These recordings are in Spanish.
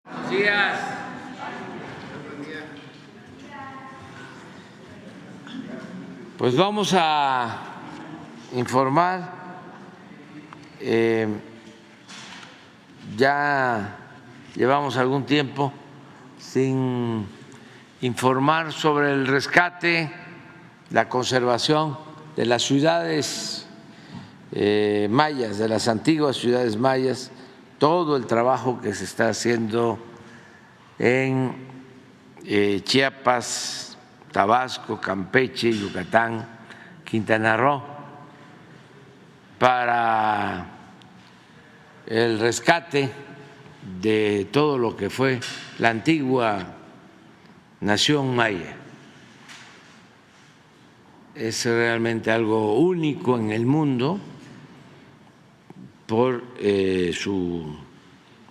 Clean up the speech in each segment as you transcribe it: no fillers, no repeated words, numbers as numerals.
Buenos días. Pues vamos a informar. Ya llevamos algún tiempo sin informar sobre el rescate, la conservación de las ciudades mayas, de las antiguas ciudades mayas, todo el trabajo que se está haciendo en Chiapas, Tabasco, Campeche, Yucatán, Quintana Roo, para el rescate de todo lo que fue la antigua nación maya. Es realmente algo único en el mundo por su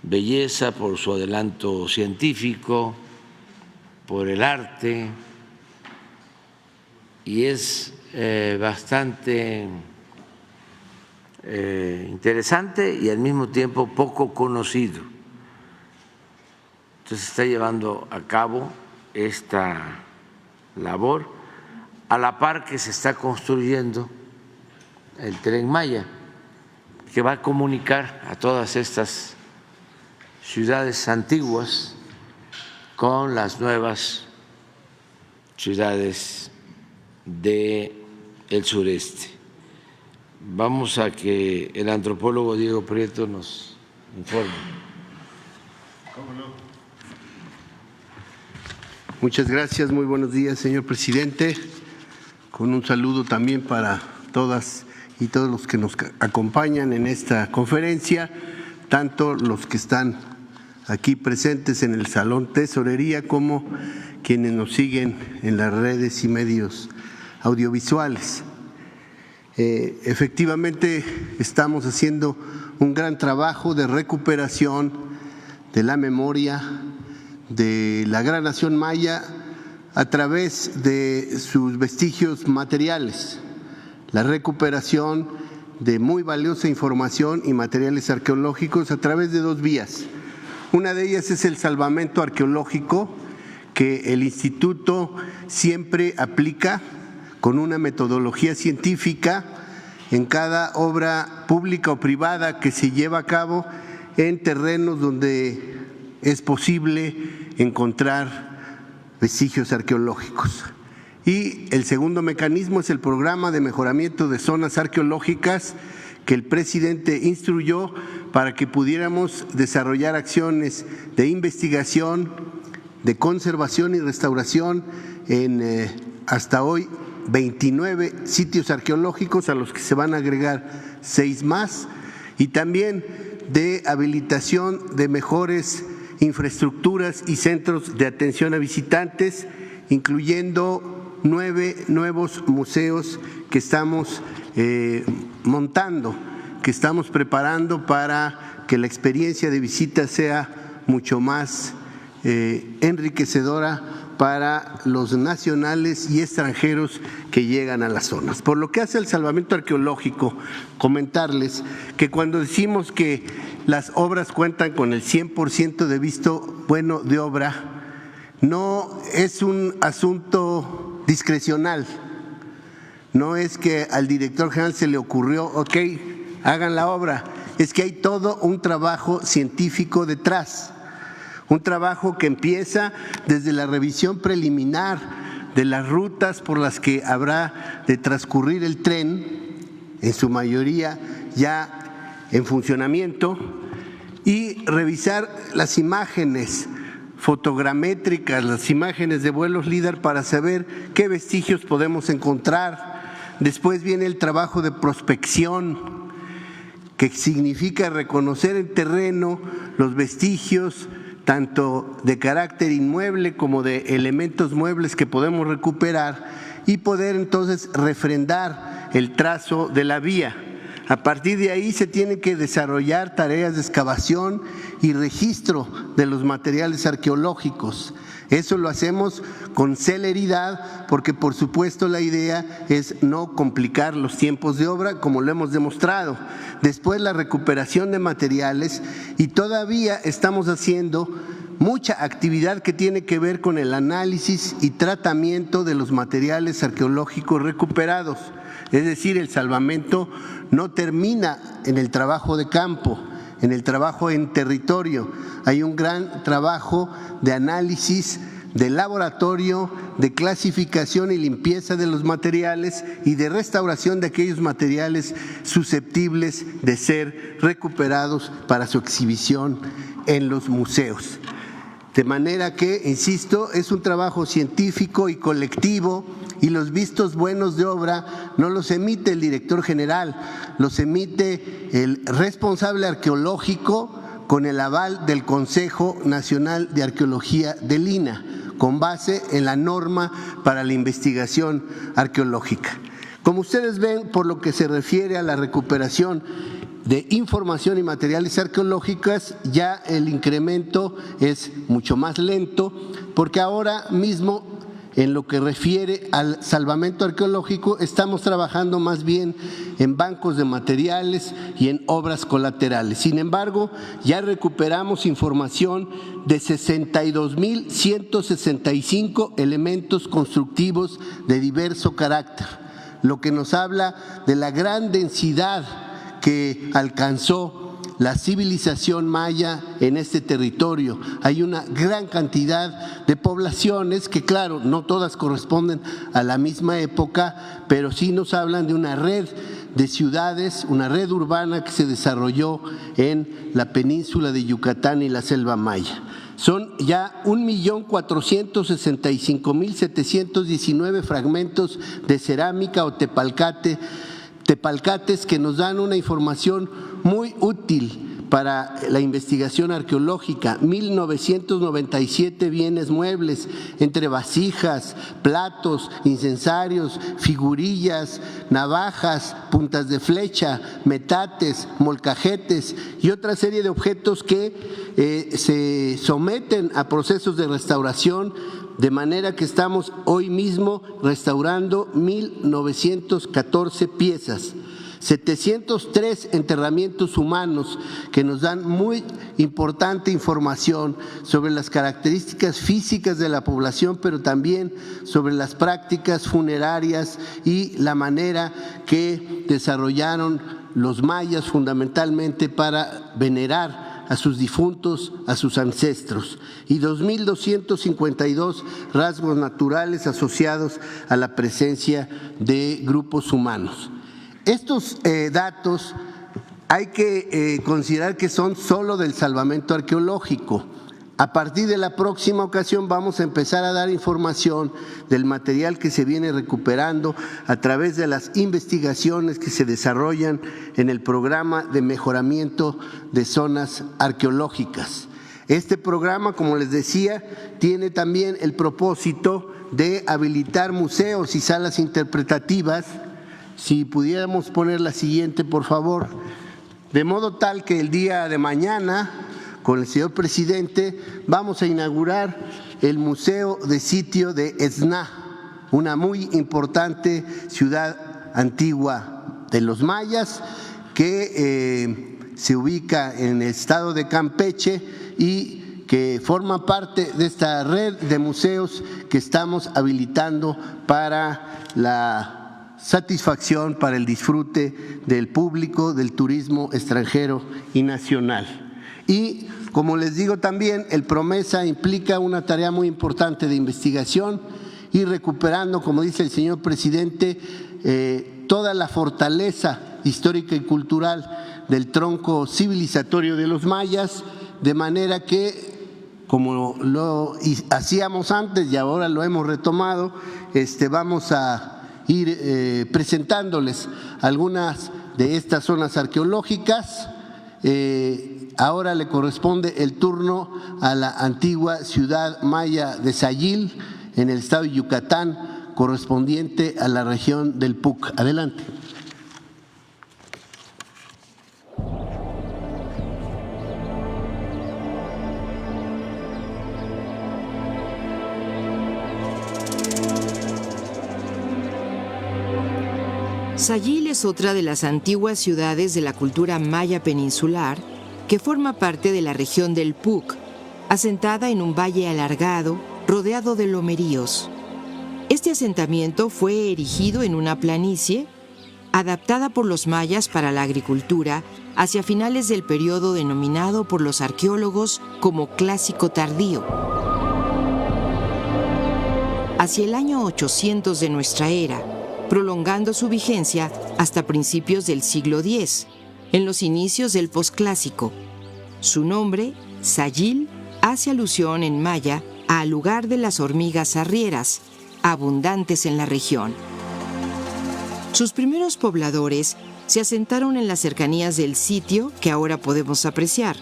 belleza, por su adelanto científico, por el arte, y es bastante interesante y al mismo tiempo poco conocido. Entonces se está llevando a cabo esta labor a la par que se está construyendo el Tren Maya, que va a comunicar a todas estas ciudades antiguas con las nuevas ciudades del sureste. Vamos a que el antropólogo Diego Prieto nos informe. ¿Cómo no? Muchas gracias, muy buenos días, señor presidente. Con un saludo también para todas y todos los que nos acompañan en esta conferencia, tanto los que están aquí presentes en el Salón Tesorería como quienes nos siguen en las redes y medios audiovisuales. Efectivamente, estamos haciendo un gran trabajo de recuperación de la memoria de la gran nación maya a través de sus vestigios materiales, la recuperación de muy valiosa información y materiales arqueológicos a través de dos vías. Una de ellas es el salvamento arqueológico, que el Instituto siempre aplica con una metodología científica en cada obra pública o privada que se lleva a cabo en terrenos donde es posible encontrar vestigios arqueológicos. Y el segundo mecanismo es el programa de mejoramiento de zonas arqueológicas que el presidente instruyó para que pudiéramos desarrollar acciones de investigación, de conservación y restauración en hasta hoy 29 sitios arqueológicos, a los que se van a agregar 6 más, y también de habilitación de mejores infraestructuras y centros de atención a visitantes, incluyendo 9 nuevos museos que estamos montando, que estamos preparando para que la experiencia de visita sea mucho más enriquecedora para los nacionales y extranjeros que llegan a las zonas. Por lo que hace al salvamento arqueológico, comentarles que cuando decimos que las obras cuentan con el 100% de visto bueno de obra, no es un asunto discrecional, no es que al director general se le ocurrió, ok, hagan la obra, es que hay todo un trabajo científico detrás. Un trabajo que empieza desde la revisión preliminar de las rutas por las que habrá de transcurrir el tren, en su mayoría ya en funcionamiento, y revisar las imágenes fotogramétricas, las imágenes de vuelos LIDAR para saber qué vestigios podemos encontrar. Después viene el trabajo de prospección, que significa reconocer en terreno los vestigios tanto de carácter inmueble como de elementos muebles que podemos recuperar y poder entonces refrendar el trazo de la vía. A partir de ahí se tienen que desarrollar tareas de excavación y registro de los materiales arqueológicos. Eso lo hacemos con celeridad porque, por supuesto, la idea es no complicar los tiempos de obra, como lo hemos demostrado. Después, la recuperación de materiales, y todavía estamos haciendo mucha actividad que tiene que ver con el análisis y tratamiento de los materiales arqueológicos recuperados. Es decir, el salvamento no termina en el trabajo de campo, en el trabajo en territorio. Hay un gran trabajo de análisis, de laboratorio, de clasificación y limpieza de los materiales y de restauración de aquellos materiales susceptibles de ser recuperados para su exhibición en los museos. De manera que, insisto, es un trabajo científico y colectivo, y los vistos buenos de obra no los emite el director general, los emite el responsable arqueológico con el aval del Consejo Nacional de Arqueología del INAH, con base en la norma para la investigación arqueológica. Como ustedes ven, por lo que se refiere a la recuperación de información y materiales arqueológicos, ya el incremento es mucho más lento, porque ahora mismo, en lo que refiere al salvamento arqueológico, estamos trabajando más bien en bancos de materiales y en obras colaterales. Sin embargo, ya recuperamos información de 62,165 elementos constructivos de diverso carácter, lo que nos habla de la gran densidad que alcanzó la civilización maya en este territorio. Hay una gran cantidad de poblaciones que, claro, no todas corresponden a la misma época, pero sí nos hablan de una red de ciudades, una red urbana que se desarrolló en la península de Yucatán y la selva maya. Son ya 1,465,719 fragmentos de cerámica o tepalcates que nos dan una información muy útil para la investigación arqueológica. 1,997 bienes muebles, entre vasijas, platos, incensarios, figurillas, navajas, puntas de flecha, metates, molcajetes y otra serie de objetos que se someten a procesos de restauración, de manera que estamos hoy mismo restaurando 1,914 piezas, 703 enterramientos humanos que nos dan muy importante información sobre las características físicas de la población, pero también sobre las prácticas funerarias y la manera que desarrollaron los mayas fundamentalmente para venerar a sus difuntos, a sus ancestros, y 2,252 rasgos naturales asociados a la presencia de grupos humanos. Estos datos hay que considerar que son solo del salvamento arqueológico. A partir de la próxima ocasión vamos a empezar a dar información del material que se viene recuperando a través de las investigaciones que se desarrollan en el programa de mejoramiento de zonas arqueológicas. Este programa, como les decía, tiene también el propósito de habilitar museos y salas interpretativas. Si pudiéramos poner la siguiente, por favor, de modo tal que el día de mañana, con el señor presidente, vamos a inaugurar el Museo de Sitio de Ezná, una muy importante ciudad antigua de los mayas que se ubica en el estado de Campeche y que forma parte de esta red de museos que estamos habilitando para la satisfacción, para el disfrute del público, del turismo extranjero y nacional. Y como les digo también, el PROMESA implica una tarea muy importante de investigación y recuperando, como dice el señor presidente, toda la fortaleza histórica y cultural del tronco civilizatorio de los mayas, de manera que, como lo hacíamos antes y ahora lo hemos retomado, vamos a ir presentándoles algunas de estas zonas arqueológicas. Ahora le corresponde el turno a la antigua ciudad maya de Sayil, en el estado de Yucatán, correspondiente a la región del Puc. Adelante. Sayil es otra de las antiguas ciudades de la cultura maya peninsular que forma parte de la región del Puc, asentada en un valle alargado, rodeado de lomeríos. Este asentamiento fue erigido en una planicie, adaptada por los mayas para la agricultura hacia finales del periodo denominado por los arqueólogos como Clásico Tardío. Hacia el año 800 de nuestra era, prolongando su vigencia hasta principios del siglo X, en los inicios del posclásico. Su nombre, Sayil, hace alusión en maya al lugar de las hormigas arrieras, abundantes en la región. Sus primeros pobladores se asentaron en las cercanías del sitio que ahora podemos apreciar,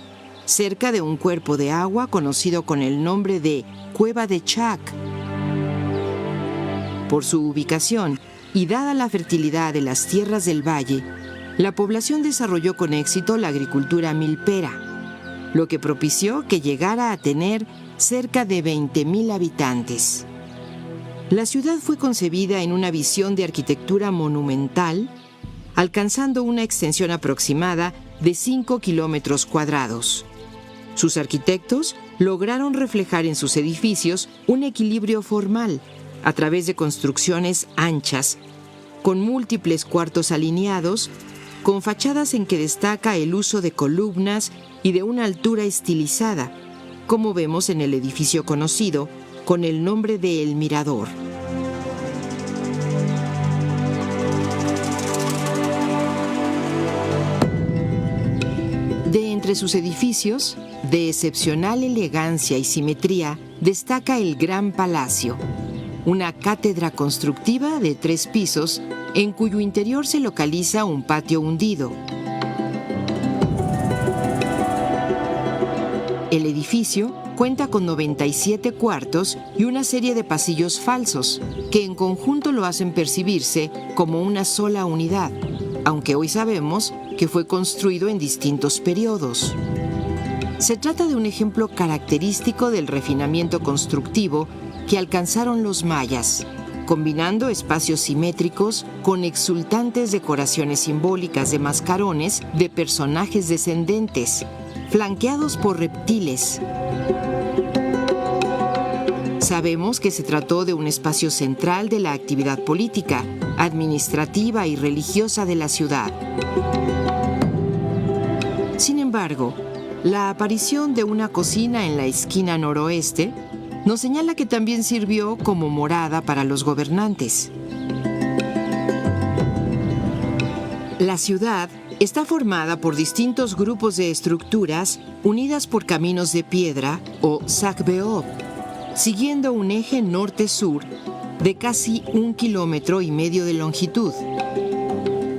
cerca de un cuerpo de agua conocido con el nombre de Cueva de Chac. Por su ubicación y dada la fertilidad de las tierras del valle, la población desarrolló con éxito la agricultura milpera, lo que propició que llegara a tener cerca de 20,000 habitantes. La ciudad fue concebida en una visión de arquitectura monumental, alcanzando una extensión aproximada de 5 kilómetros cuadrados. Sus arquitectos lograron reflejar en sus edificios un equilibrio formal a través de construcciones anchas, con múltiples cuartos alineados, con fachadas en que destaca el uso de columnas y de una altura estilizada, como vemos en el edificio conocido con el nombre de El Mirador. De entre sus edificios, de excepcional elegancia y simetría, destaca el Gran Palacio, una cátedra constructiva de 3 pisos en cuyo interior se localiza un patio hundido. El edificio cuenta con 97 cuartos y una serie de pasillos falsos, que en conjunto lo hacen percibirse como una sola unidad, aunque hoy sabemos que fue construido en distintos periodos. Se trata de un ejemplo característico del refinamiento constructivo que alcanzaron los mayas, combinando espacios simétricos con exultantes decoraciones simbólicas de mascarones de personajes descendentes, flanqueados por reptiles. Sabemos que se trató de un espacio central de la actividad política, administrativa y religiosa de la ciudad. Sin embargo, la aparición de una cocina en la esquina noroeste nos señala que también sirvió como morada para los gobernantes. La ciudad está formada por distintos grupos de estructuras unidas por caminos de piedra o Sakbeob, siguiendo un eje norte-sur de casi 1,5 kilómetros de longitud.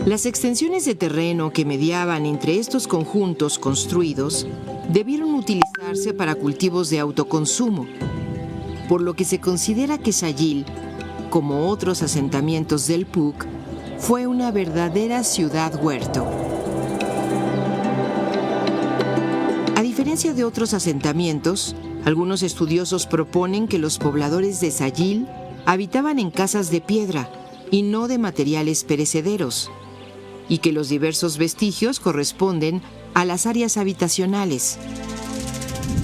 Las extensiones de terreno que mediaban entre estos conjuntos construidos debieron utilizarse para cultivos de autoconsumo, por lo que se considera que Sayil, como otros asentamientos del PUC, fue una verdadera ciudad-huerto. A diferencia de otros asentamientos, algunos estudiosos proponen que los pobladores de Sayil habitaban en casas de piedra y no de materiales perecederos, y que los diversos vestigios corresponden a las áreas habitacionales.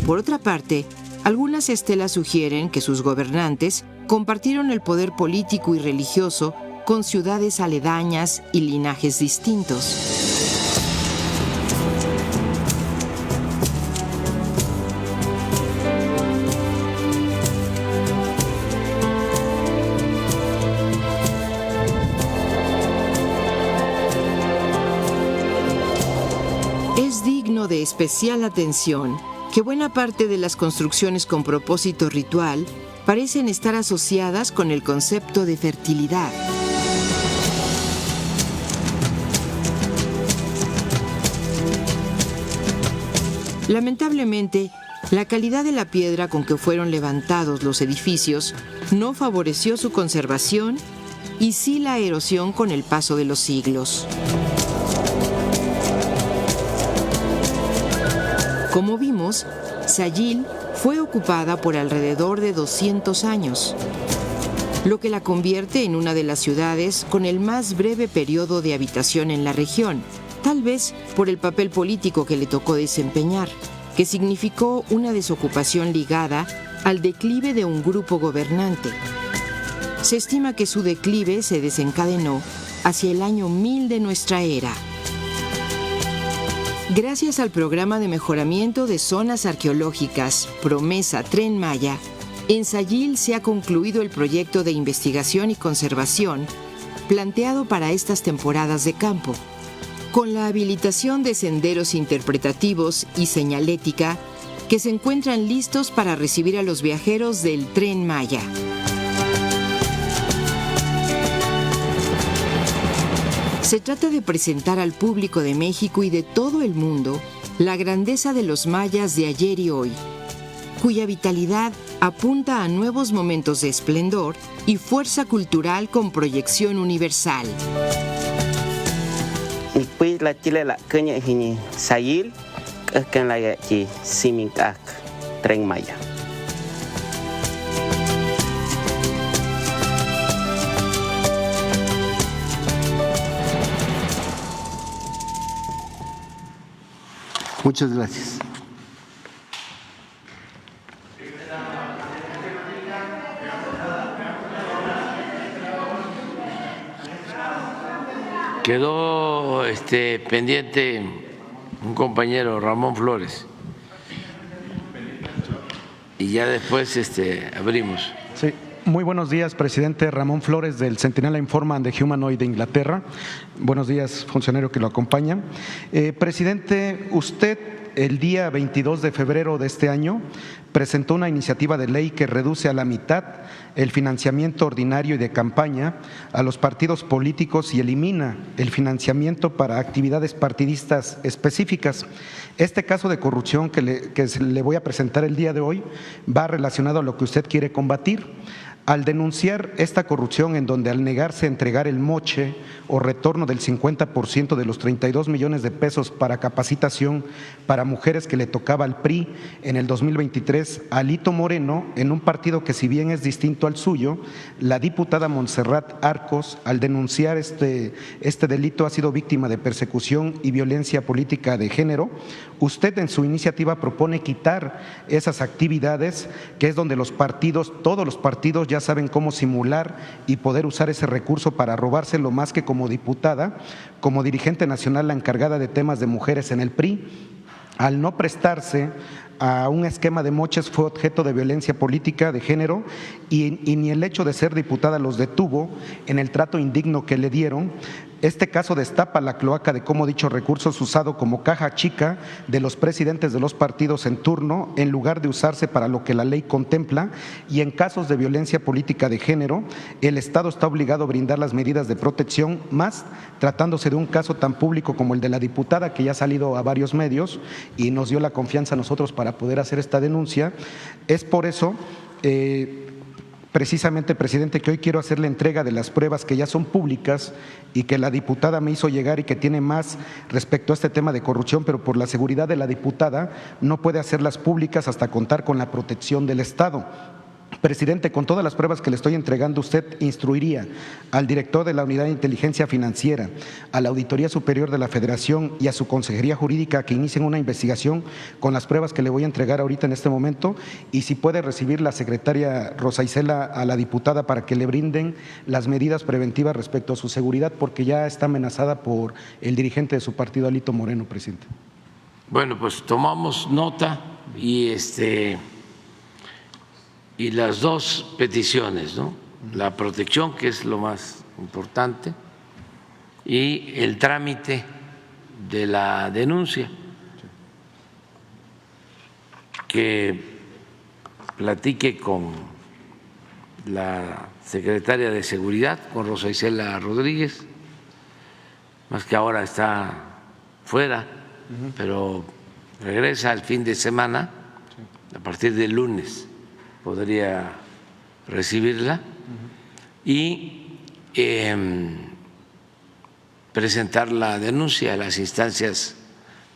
Por otra parte, algunas estelas sugieren que sus gobernantes compartieron el poder político y religioso con ciudades aledañas y linajes distintos. Es digno de especial atención que buena parte de las construcciones con propósito ritual parecen estar asociadas con el concepto de fertilidad. Lamentablemente, la calidad de la piedra con que fueron levantados los edificios no favoreció su conservación y sí la erosión con el paso de los siglos. Como vimos, Sayil fue ocupada por alrededor de 200 años, lo que la convierte en una de las ciudades con el más breve periodo de habitación en la región, tal vez por el papel político que le tocó desempeñar, que significó una desocupación ligada al declive de un grupo gobernante. Se estima que su declive se desencadenó hacia el año 1000 de nuestra era. Gracias al programa de mejoramiento de zonas arqueológicas Promesa Tren Maya, en Sayil se ha concluido el proyecto de investigación y conservación planteado para estas temporadas de campo, con la habilitación de senderos interpretativos y señalética que se encuentran listos para recibir a los viajeros del Tren Maya. Se trata de presentar al público de México y de todo el mundo la grandeza de los mayas de ayer y hoy, cuya vitalidad apunta a nuevos momentos de esplendor y fuerza cultural con proyección universal. Después la chile la caña en Sayil, que en la Simingak, Tren Maya. Muchas gracias. Quedó pendiente un compañero, Ramón Flores, y ya después abrimos. Sí. Muy buenos días, presidente. Ramón Flores del Sentinel Informa and the Humanoid de Inglaterra. Buenos días, funcionario que lo acompaña. Presidente, usted el día 22 de febrero de este año presentó una iniciativa de ley que reduce a la mitad el financiamiento ordinario y de campaña a los partidos políticos y elimina el financiamiento para actividades partidistas específicas. Este caso de corrupción que le voy a presentar el día de hoy va relacionado a lo que usted quiere combatir. Al denunciar esta corrupción en donde al negarse a entregar el moche o retorno del 50% de los 32 millones de pesos para capacitación para mujeres que le tocaba al PRI en el 2023, a Alito Moreno, en un partido que si bien es distinto al suyo, la diputada Montserrat Arcos, al denunciar este delito, ha sido víctima de persecución y violencia política de género. Usted en su iniciativa propone quitar esas actividades, que es donde los partidos, todos los partidos ya saben cómo simular y poder usar ese recurso para robárselo, más que como diputada, como dirigente nacional la encargada de temas de mujeres en el PRI, al no prestarse a un esquema de moches fue objeto de violencia política de género y ni el hecho de ser diputada los detuvo en el trato indigno que le dieron. Este caso destapa la cloaca de cómo dicho recurso es usado como caja chica de los presidentes de los partidos en turno en lugar de usarse para lo que la ley contempla, y en casos de violencia política de género el Estado está obligado a brindar las medidas de protección, más tratándose de un caso tan público como el de la diputada, que ya ha salido a varios medios y nos dio la confianza a nosotros para poder hacer esta denuncia. Es por eso precisamente, presidente, que hoy quiero hacer la entrega de las pruebas que ya son públicas y que la diputada me hizo llegar y que tiene más respecto a este tema de corrupción, pero por la seguridad de la diputada no puede hacerlas públicas hasta contar con la protección del Estado. Presidente, con todas las pruebas que le estoy entregando, usted instruiría al director de la Unidad de Inteligencia Financiera, a la Auditoría Superior de la Federación y a su Consejería Jurídica que inicien una investigación con las pruebas que le voy a entregar ahorita en este momento, y si puede recibir la secretaria Rosa Isela a la diputada para que le brinden las medidas preventivas respecto a su seguridad, porque ya está amenazada por el dirigente de su partido, Alito Moreno, presidente. Bueno, pues tomamos nota y las dos peticiones, ¿no? La protección, que es lo más importante, y el trámite de la denuncia, que platique con la secretaria de Seguridad, con Rosa Isela Rodríguez, más que ahora está fuera, pero regresa el fin de semana, a partir del lunes podría recibirla y presentar la denuncia a las instancias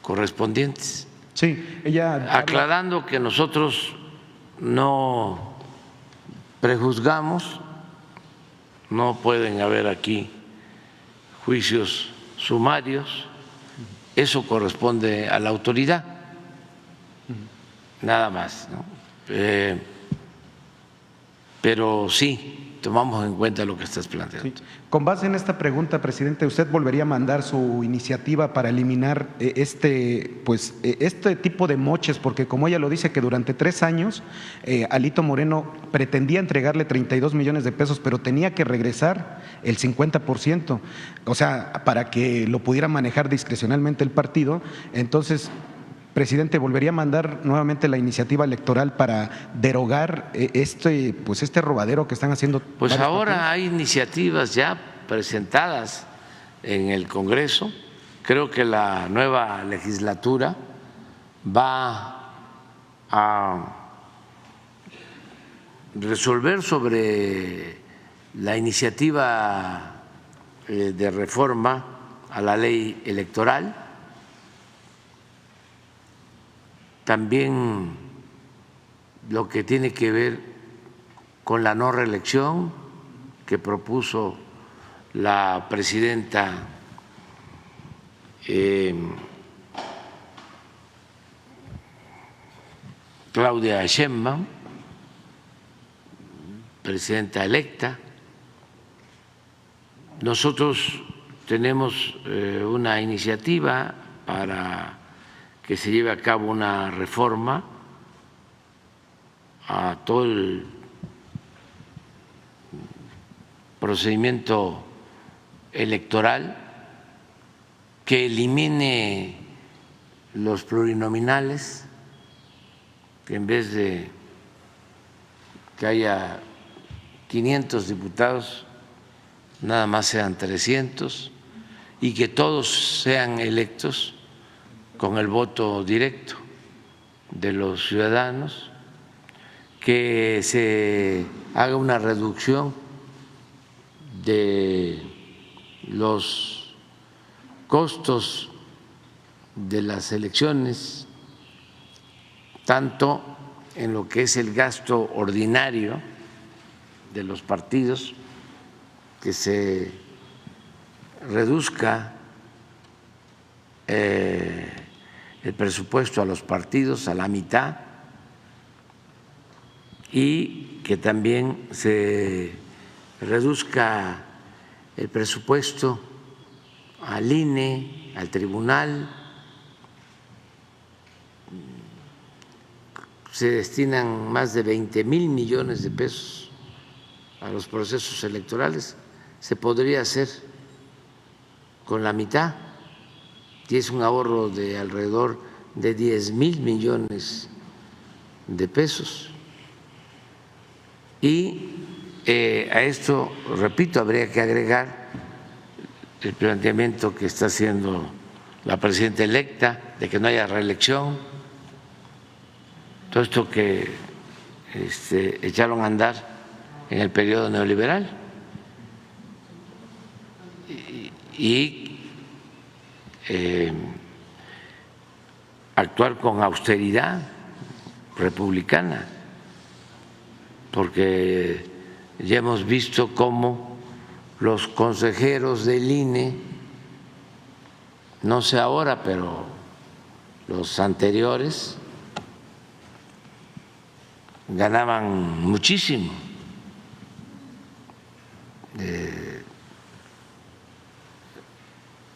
correspondientes. Sí, ella aclarando que nosotros no prejuzgamos, no pueden haber aquí juicios sumarios, eso corresponde a la autoridad nada más, ¿no? Pero sí, tomamos en cuenta lo que estás planteando. Sí. Con base en esta pregunta, presidente, ¿usted volvería a mandar su iniciativa para eliminar este tipo de moches? Porque como ella lo dice, que durante 3 años Alito Moreno pretendía entregarle 32 millones de pesos, pero tenía que regresar el 50%, o sea, para que lo pudiera manejar discrecionalmente el partido. Entonces, presidente, ¿volvería a mandar nuevamente la iniciativa electoral para derogar este robadero que están haciendo? Pues ahora hay iniciativas ya presentadas en el Congreso. Creo que la nueva legislatura va a resolver sobre la iniciativa de reforma a la ley electoral. También lo que tiene que ver con la no reelección que propuso la presidenta Claudia Sheinbaum, presidenta electa. Nosotros tenemos una iniciativa para que se lleve a cabo una reforma a todo el procedimiento electoral, que elimine los plurinominales, que en vez de que haya 500 diputados, nada más sean 300, y que todos sean electos con el voto directo de los ciudadanos, que se haga una reducción de los costos de las elecciones, tanto en lo que es el gasto ordinario de los partidos, que se reduzca el presupuesto a los partidos a la mitad, y que también se reduzca el presupuesto al INE, al tribunal. Se destinan más de 20,000 millones de pesos a los procesos electorales, se podría hacer con la mitad, y es un ahorro de alrededor de 10,000 millones de pesos. Y a esto, repito, habría que agregar el planteamiento que está haciendo la presidenta electa de que no haya reelección, todo esto que echaron a andar en el periodo neoliberal, y actuar con austeridad republicana, porque ya hemos visto cómo los consejeros del INE, no sé ahora, pero los anteriores, ganaban muchísimo.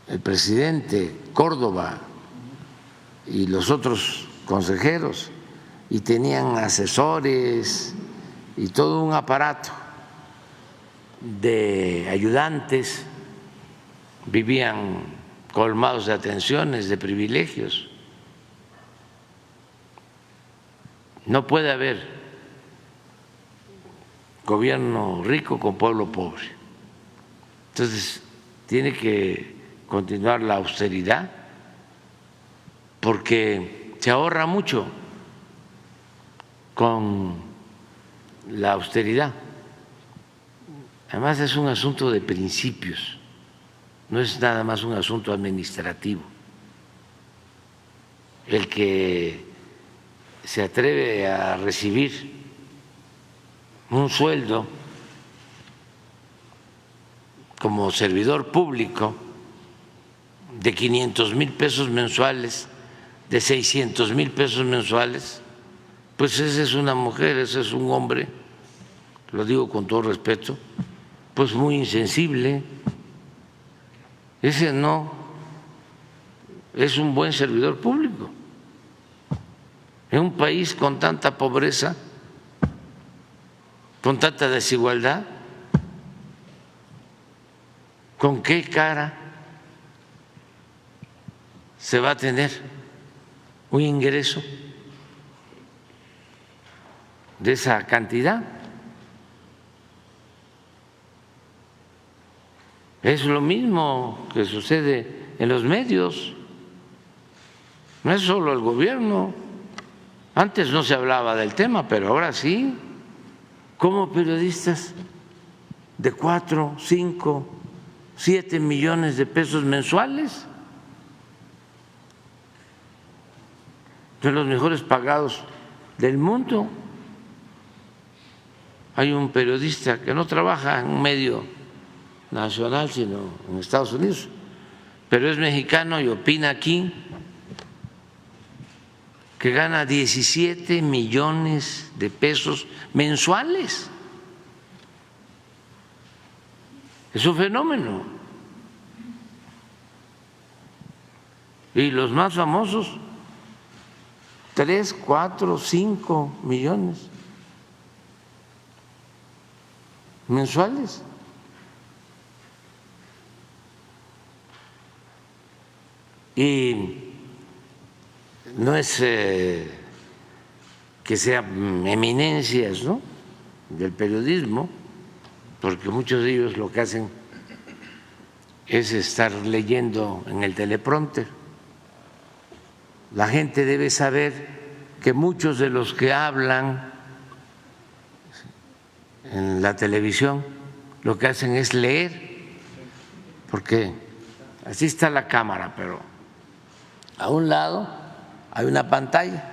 El presidente Córdoba y los otros consejeros, y tenían asesores y todo un aparato de ayudantes, vivían colmados de atenciones, de privilegios. No puede haber gobierno rico con pueblo pobre. Entonces, tiene que continuar la austeridad, porque se ahorra mucho con la austeridad. Además, es un asunto de principios, no es nada más un asunto administrativo. El que se atreve a recibir un sueldo como servidor público de 500,000 pesos mensuales, de 600,000 pesos mensuales, pues esa es una mujer, ese es un hombre, lo digo con todo respeto, pues muy insensible. Ese no es un buen servidor público. En un país con tanta pobreza, con tanta desigualdad, ¿con qué cara se va a tener un ingreso de esa cantidad? Es lo mismo que sucede en los medios, no es solo el gobierno. Antes no se hablaba del tema, pero ahora sí. ¿Cómo periodistas de 4, 5, 7 millones de pesos mensuales, de los mejores pagados del mundo? Hay un periodista que no trabaja en un medio nacional, sino en Estados Unidos, pero es mexicano y opina aquí, que gana 17 millones de pesos mensuales. Es un fenómeno. Y los más famosos, 3, 4, 5 millones mensuales. Y no es que sean eminencias, ¿no?, del periodismo, porque muchos de ellos lo que hacen es estar leyendo en el teleprompter. La gente debe saber que muchos de los que hablan en la televisión lo que hacen es leer, porque así está la cámara, pero a un lado hay una pantalla,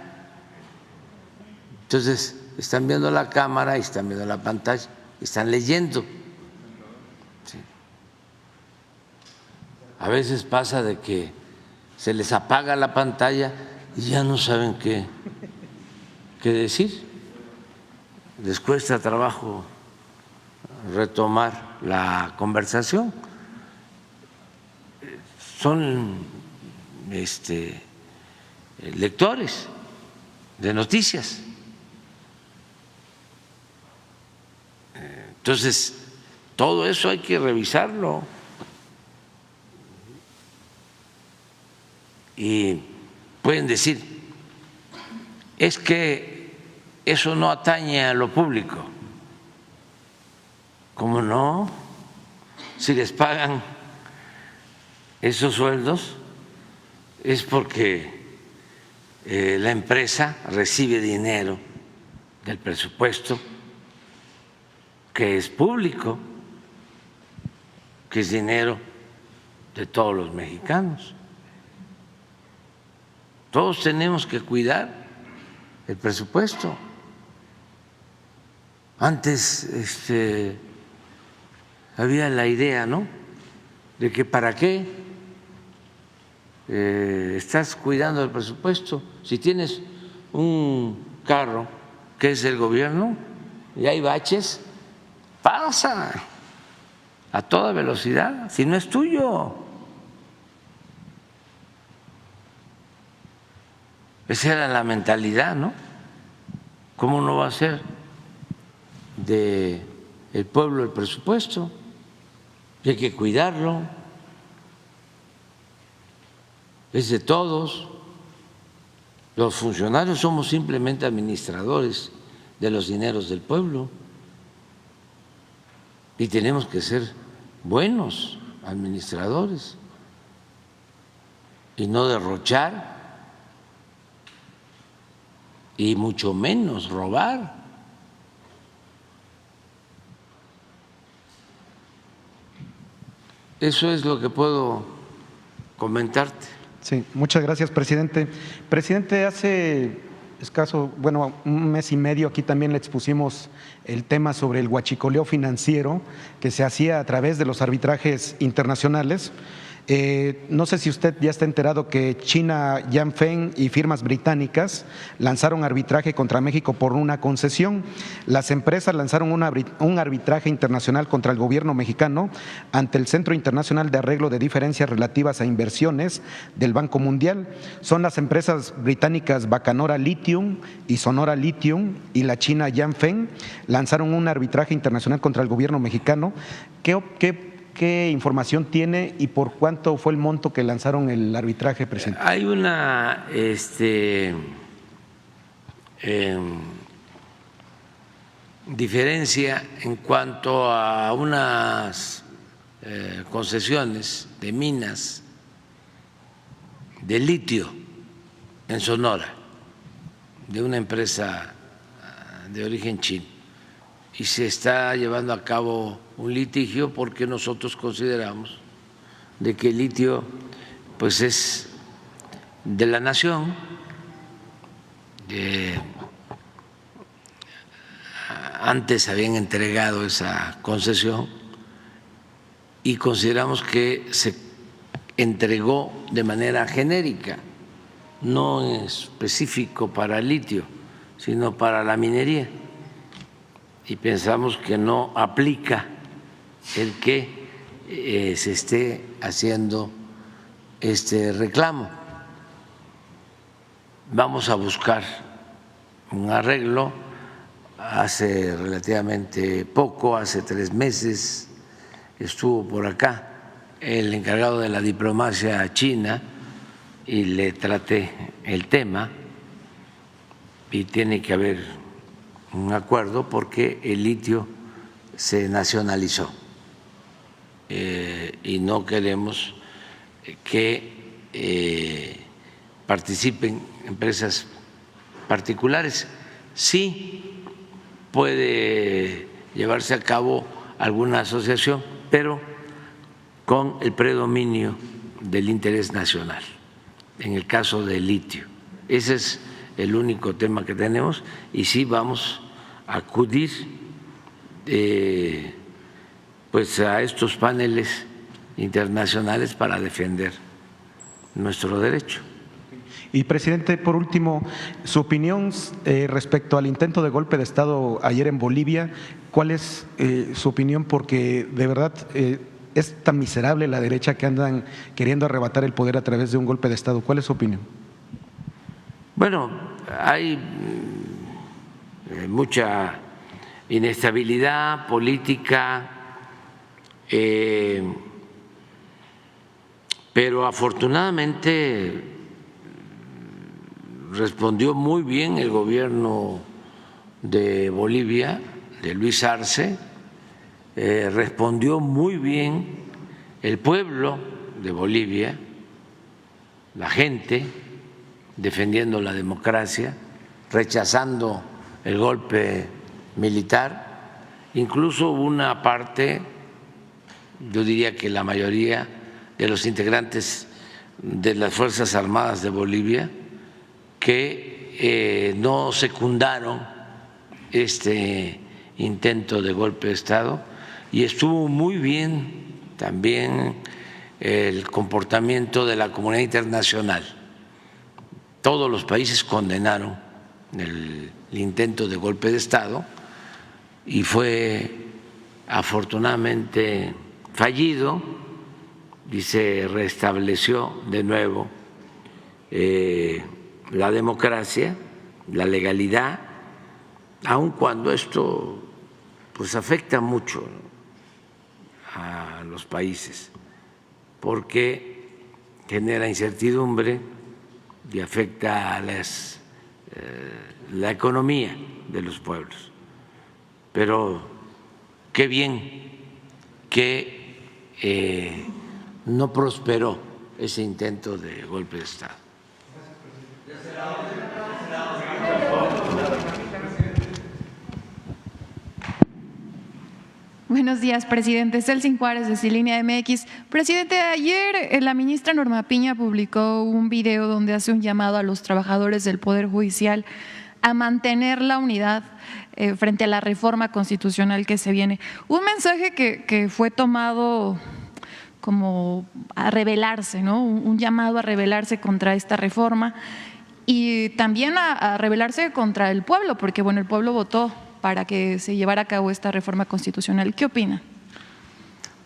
entonces están viendo la cámara y están viendo la pantalla, están leyendo. Sí. A veces pasa de que se les apaga la pantalla y ya no saben qué decir, les cuesta trabajo retomar la conversación. Son lectores de noticias. Entonces, todo eso hay que revisarlo. Y pueden decir, es que eso no atañe a lo público. ¿Cómo no? Si les pagan esos sueldos es porque la empresa recibe dinero del presupuesto que es público, que es dinero de todos los mexicanos. Todos tenemos que cuidar el presupuesto. Antes había la idea, ¿no?, de que para qué estás cuidando el presupuesto si tienes un carro que es del gobierno y hay baches, pasa a toda velocidad si no es tuyo. Esa era la mentalidad, ¿no? ¿Cómo no va a ser del pueblo el presupuesto? Y hay que cuidarlo, es de todos. Los funcionarios somos simplemente administradores de los dineros del pueblo y tenemos que ser buenos administradores y no derrochar y mucho menos robar. Eso es lo que puedo comentarte. Sí, muchas gracias, presidente. Presidente, hace escaso, un mes y medio aquí también le expusimos el tema sobre el huachicoleo financiero que se hacía a través de los arbitrajes internacionales. No sé si usted ya está enterado que China Yanfeng y firmas británicas lanzaron arbitraje contra México por una concesión. Las empresas lanzaron un arbitraje internacional contra el gobierno mexicano ante el Centro Internacional de Arreglo de Diferencias Relativas a Inversiones del Banco Mundial. Son las empresas británicas Bacanora Lithium y Sonora Lithium y la china Yanfeng lanzaron un arbitraje internacional contra el gobierno mexicano. ¿Qué información tiene y por cuánto fue el monto que lanzaron el arbitraje, presidente? Hay una diferencia en cuanto a unas concesiones de minas de litio en Sonora, de una empresa de origen chino, y se está llevando a cabo un litigio porque nosotros consideramos de que el litio pues es de la nación, antes habían entregado esa concesión y consideramos que se entregó de manera genérica, no específico para el litio, sino para la minería, y pensamos que no aplica el que se esté haciendo este reclamo. Vamos a buscar un arreglo. Hace relativamente poco, hace 3 meses, estuvo por acá el encargado de la diplomacia china y le traté el tema, y tiene que haber un acuerdo porque el litio se nacionalizó y no queremos que participen empresas particulares. Sí puede llevarse a cabo alguna asociación, pero con el predominio del interés nacional, en el caso del litio. Ese es el único tema que tenemos, y sí vamos a acudir pues a estos paneles internacionales para defender nuestro derecho. Y, presidente, por último, su opinión respecto al intento de golpe de Estado ayer en Bolivia. ¿Cuál es su opinión? Porque de verdad es tan miserable la derecha que andan queriendo arrebatar el poder a través de un golpe de Estado. ¿Cuál es su opinión? Bueno, hay mucha inestabilidad política, pero afortunadamente respondió muy bien el gobierno de Bolivia, de Luis Arce, respondió muy bien el pueblo de Bolivia, la gente defendiendo la democracia, rechazando el golpe militar. Incluso hubo una parte, yo diría que la mayoría de los integrantes de las Fuerzas Armadas de Bolivia, que no secundaron este intento de golpe de Estado, y estuvo muy bien también el comportamiento de la comunidad internacional. Todos los países condenaron el intento de golpe de Estado y fue afortunadamente fallido y se restableció de nuevo la democracia, la legalidad, aun cuando esto pues afecta mucho a los países porque genera incertidumbre y afecta a la economía de los pueblos. Pero qué bien que no prosperó ese intento de golpe de Estado. Buenos días, presidente. Celsin Juárez, de Cilinea MX. Presidente, ayer la ministra Norma Piña publicó un video donde hace un llamado a los trabajadores del Poder Judicial a mantener la unidad frente a la reforma constitucional que se viene. Un mensaje que fue tomado como a rebelarse, ¿no? Un llamado a rebelarse contra esta reforma y también a rebelarse contra el pueblo, porque bueno, el pueblo votó para que se llevara a cabo esta reforma constitucional. ¿Qué opina?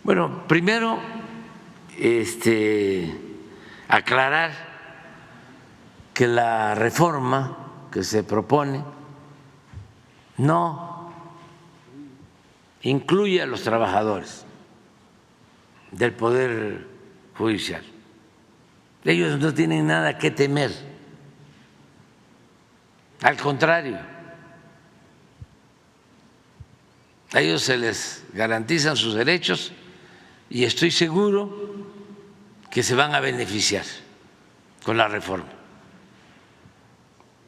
Bueno, primero, aclarar que la reforma que se propone no incluye a los trabajadores del Poder Judicial. Ellos no tienen nada que temer, al contrario, a ellos se les garantizan sus derechos y estoy seguro que se van a beneficiar con la reforma,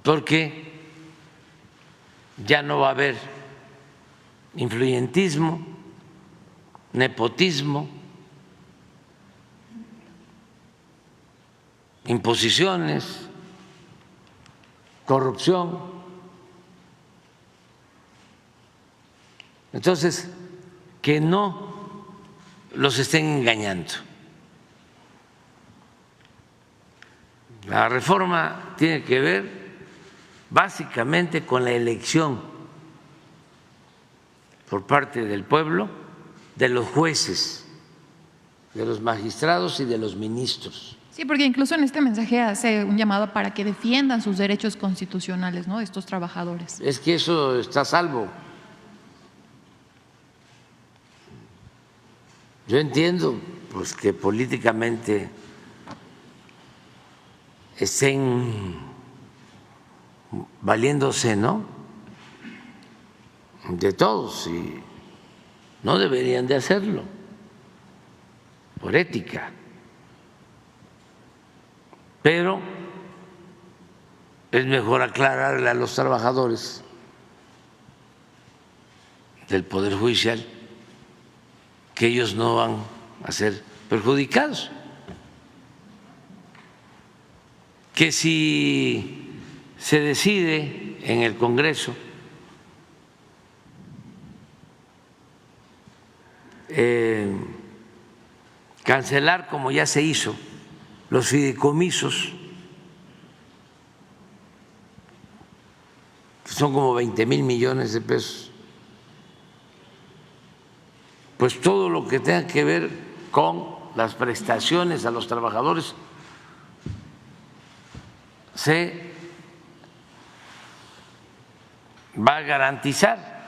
porque ya no va a haber influyentismo, nepotismo, imposiciones, corrupción. Entonces, que no los estén engañando. La reforma tiene que ver básicamente con la elección por parte del pueblo de los jueces, de los magistrados y de los ministros. Sí, porque incluso en este mensaje hace un llamado para que defiendan sus derechos constitucionales, ¿no?, de estos trabajadores. Es que eso está a salvo. Yo entiendo pues que políticamente estén valiéndose, ¿no?, de todos, y no deberían de hacerlo por ética. Pero es mejor aclararle a los trabajadores del Poder Judicial que ellos no van a ser perjudicados, que si se decide en el Congreso cancelar, como ya se hizo, los fideicomisos, que son como 20,000 millones de pesos, pues todo lo que tenga que ver con las prestaciones a los trabajadores se va a garantizar.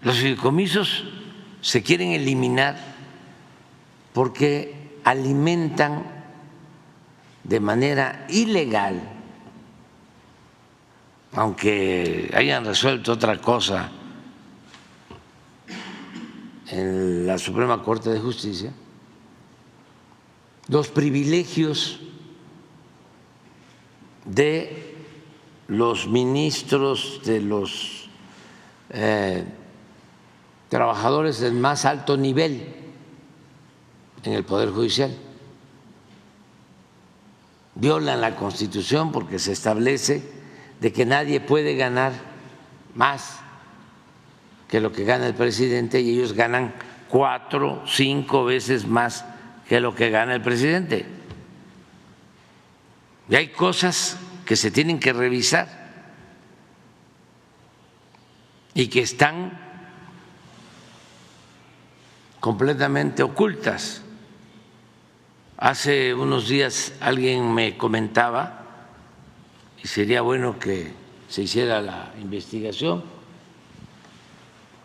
Los fideicomisos se quieren eliminar porque alimentan de manera ilegal, aunque hayan resuelto otra cosa en la Suprema Corte de Justicia, los privilegios de los ministros, de los trabajadores del más alto nivel en el Poder Judicial. Violan la Constitución porque se establece de que nadie puede ganar más que lo que gana el presidente, y ellos ganan 4, 5 veces más que lo que gana el presidente. Y hay cosas que se tienen que revisar y que están completamente ocultas. Hace unos días alguien me comentaba, y sería bueno que se hiciera la investigación,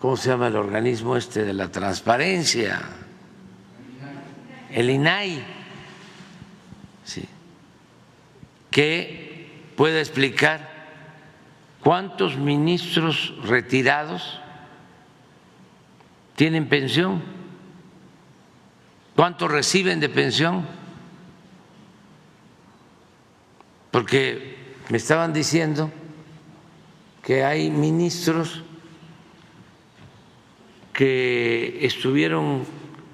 ¿cómo se llama el organismo de la transparencia? El INAI, sí, que pueda explicar cuántos ministros retirados tienen pensión, cuánto reciben de pensión, porque me estaban diciendo que hay ministros que estuvieron,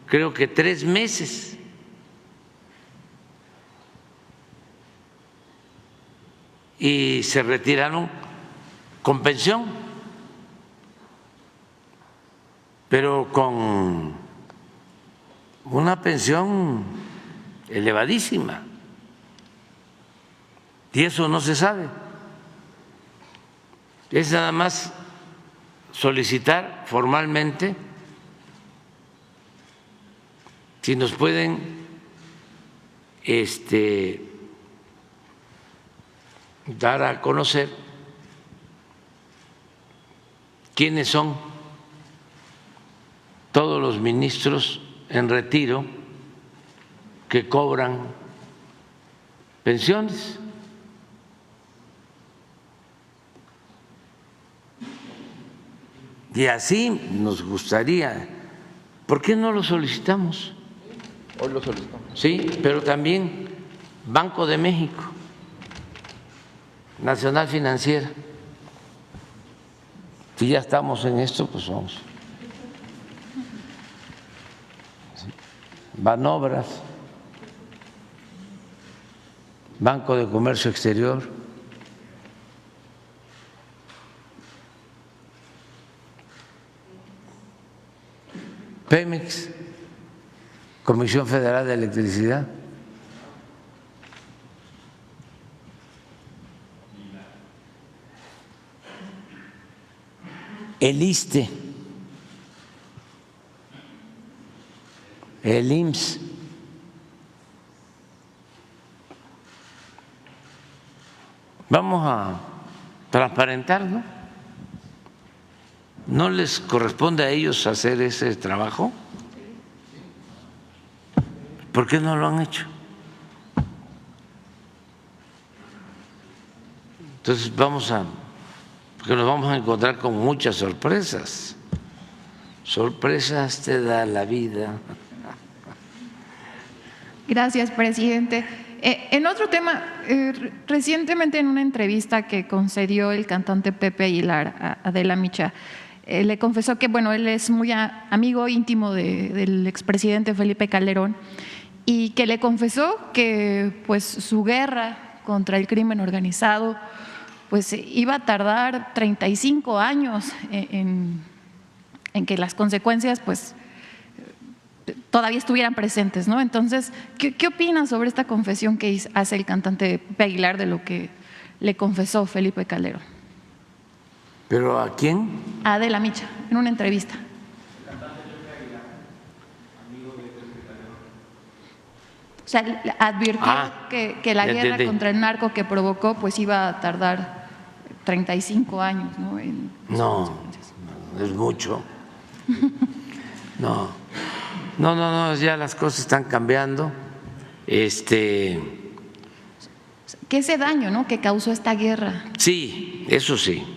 creo que 3 meses y se retiraron con pensión, pero con una pensión elevadísima. Y eso no se sabe. Es nada más solicitar formalmente si nos pueden dar a conocer quiénes son todos los ministros en retiro que cobran pensiones. Y así nos gustaría. ¿Por qué no lo solicitamos? Hoy lo solicitamos. Sí, pero también Banco de México, Nacional Financiera. Si ya estamos en esto, pues vamos. Banobras, Banco de Comercio Exterior. Pemex, Comisión Federal de Electricidad. El ISSSTE, el IMSS. Vamos a transparentar, ¿no? ¿No les corresponde a ellos hacer ese trabajo? ¿Por qué no lo han hecho? Entonces porque nos vamos a encontrar con muchas sorpresas. Sorpresas te da la vida. Gracias, presidente. En otro tema, recientemente en una entrevista que concedió el cantante Pepe Aguilar a Adela Micha, le confesó que, bueno, él es muy amigo íntimo del expresidente Felipe Calderón y que le confesó que pues su guerra contra el crimen organizado pues iba a tardar 35 años en que las consecuencias pues todavía estuvieran presentes, ¿no? Entonces, ¿qué opinas sobre esta confesión que hace el cantante Pepe Aguilar de lo que le confesó Felipe Calderón? ¿Pero a quién? A Adela Micha, en una entrevista. O sea, advirtió que la guerra contra el narco que provocó pues iba a tardar 35 años, ¿no? No, es mucho. No, ya las cosas están cambiando. Que ese daño, ¿no?, que causó esta guerra. Sí, eso sí.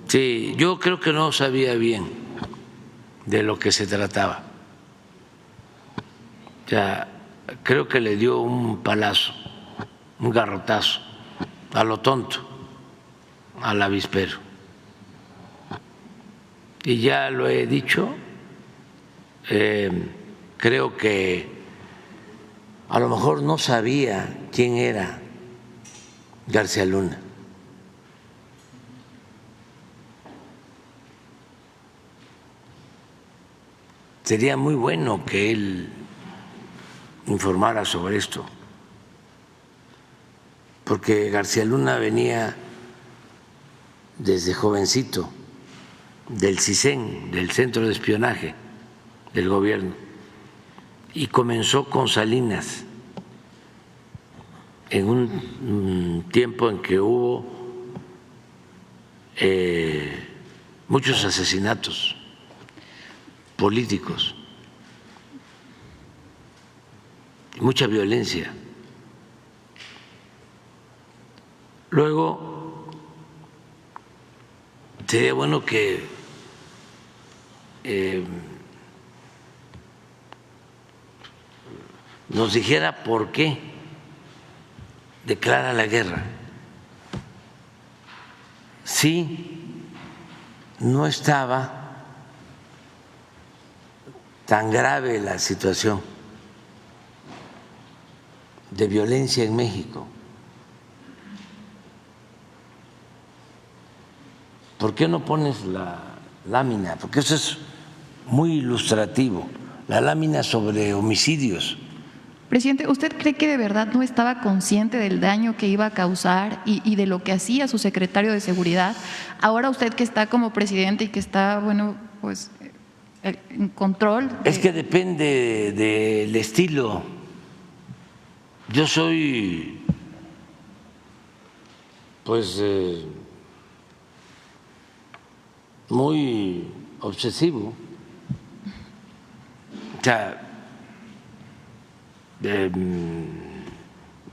Sí, yo creo que no sabía bien de lo que se trataba. Ya creo que le dio un palazo, un garrotazo, a lo tonto, al avispero. Y ya lo he dicho, creo que a lo mejor no sabía quién era García Luna. Sería muy bueno que él informara sobre esto, porque García Luna venía desde jovencito del CISEN, del Centro de Espionaje del Gobierno, y comenzó con Salinas en un tiempo en que hubo muchos asesinatos políticos, mucha violencia. Luego, sería bueno que nos dijera por qué declara la guerra. Sí, no estaba tan grave la situación de violencia en México. ¿Por qué no pones la lámina? Porque eso es muy ilustrativo, la lámina sobre homicidios. Presidente, ¿usted cree que de verdad no estaba consciente del daño que iba a causar y de lo que hacía su secretario de Seguridad? Ahora usted que está como presidente y que está, bueno, pues en control. Es que depende del estilo. Yo soy, pues, muy obsesivo. O sea,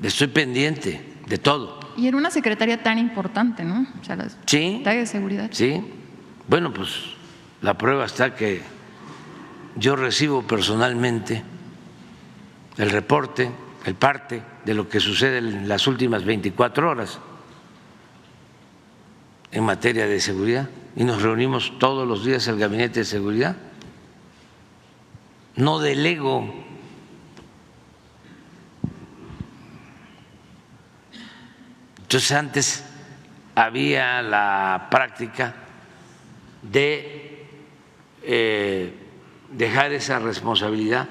estoy pendiente de todo. Y era una secretaria tan importante, ¿no? O sea, la secretaria de Seguridad. Sí. Bueno, pues la prueba está que yo recibo personalmente el reporte, el parte de lo que sucede en las últimas 24 horas en materia de seguridad y nos reunimos todos los días el Gabinete de Seguridad. No delego. Entonces antes había la práctica de dejar esa responsabilidad,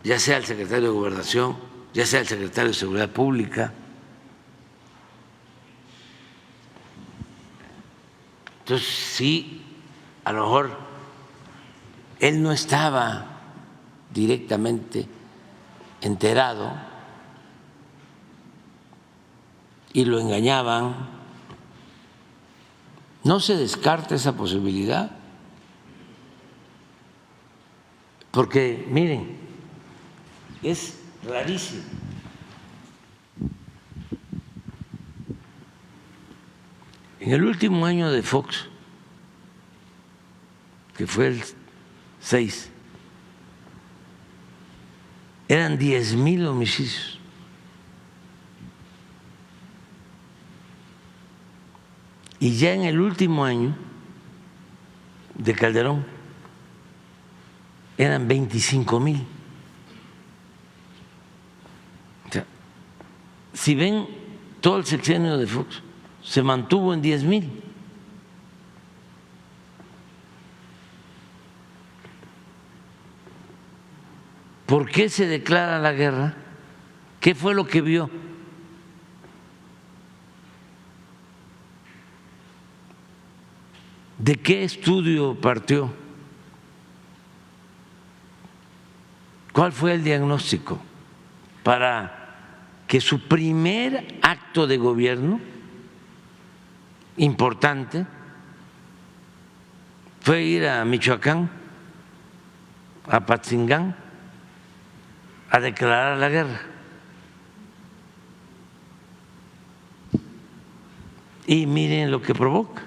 ya sea el secretario de Gobernación, ya sea el secretario de Seguridad Pública. Entonces sí, a lo mejor él no estaba directamente enterado y lo engañaban. No se descarta esa posibilidad, porque miren, es rarísimo. En el último año de Fox, que fue el 6, eran 10,000 homicidios. Y ya en el último año de Calderón eran 25,000. O sea, si ven, todo el sexenio de Fox se mantuvo en 10,000. ¿Por qué se declara la guerra? ¿Qué fue lo que vio? ¿De qué estudio partió? ¿Cuál fue el diagnóstico para que su primer acto de gobierno importante fue ir a Michoacán, a Apatzingán, a declarar la guerra? Y miren lo que provoca.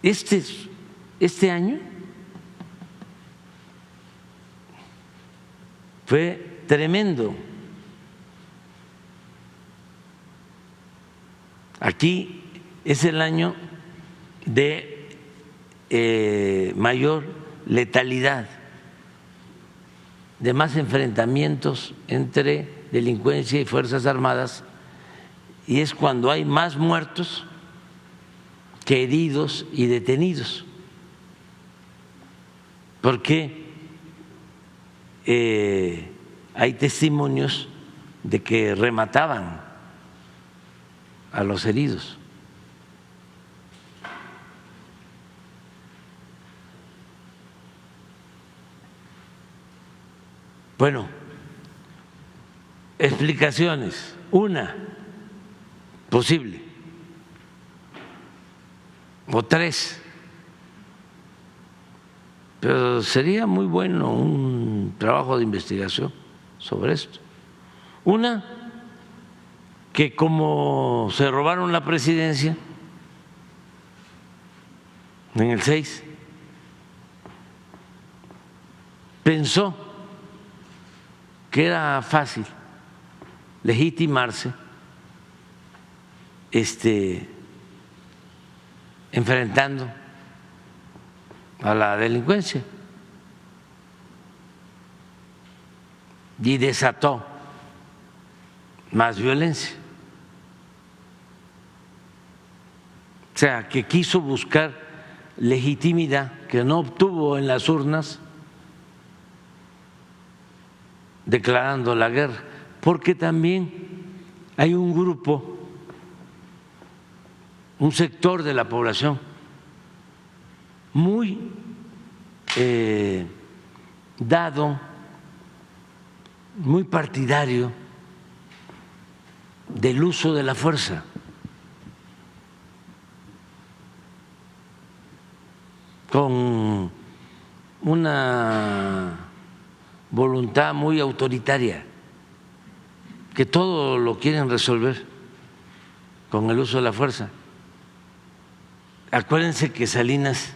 Este año fue tremendo. Aquí es el año de mayor letalidad, de más enfrentamientos entre delincuencia y Fuerzas Armadas, y es cuando hay más muertos que heridos y detenidos, porque hay testimonios de que remataban a los heridos. Bueno, explicaciones. Una posible, o tres, pero sería muy bueno un trabajo de investigación sobre esto. Una, que como se robaron la presidencia en el 6, pensó que era fácil legitimarse enfrentando a la delincuencia y desató más violencia. O sea, que quiso buscar legitimidad que no obtuvo en las urnas declarando la guerra, porque también hay un grupo, un sector de la población muy dado, muy partidario del uso de la fuerza. Con una voluntad muy autoritaria, que todo lo quieren resolver con el uso de la fuerza. Acuérdense que Salinas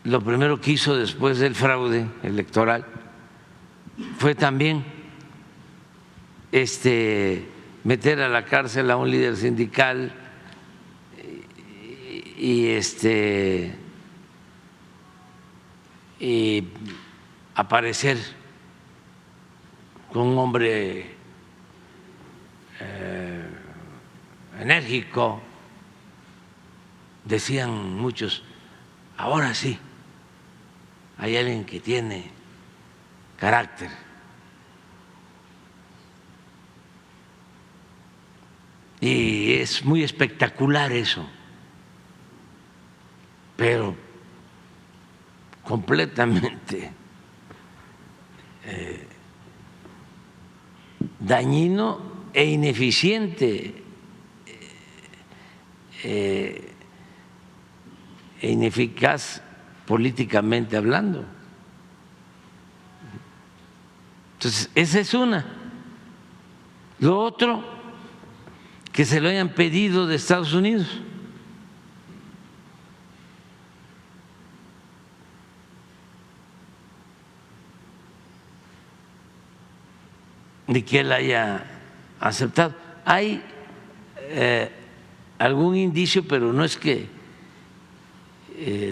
lo primero que hizo después del fraude electoral fue también meter a la cárcel a un líder sindical y aparecer con un hombre enérgico. Decían muchos, ahora sí, hay alguien que tiene carácter. Y es muy espectacular eso, pero completamente dañino e ineficiente e ineficaz políticamente hablando. Entonces, esa es una. Lo otro, que se lo hayan pedido de Estados Unidos. Ni que él haya aceptado. Hay algún indicio, pero no es que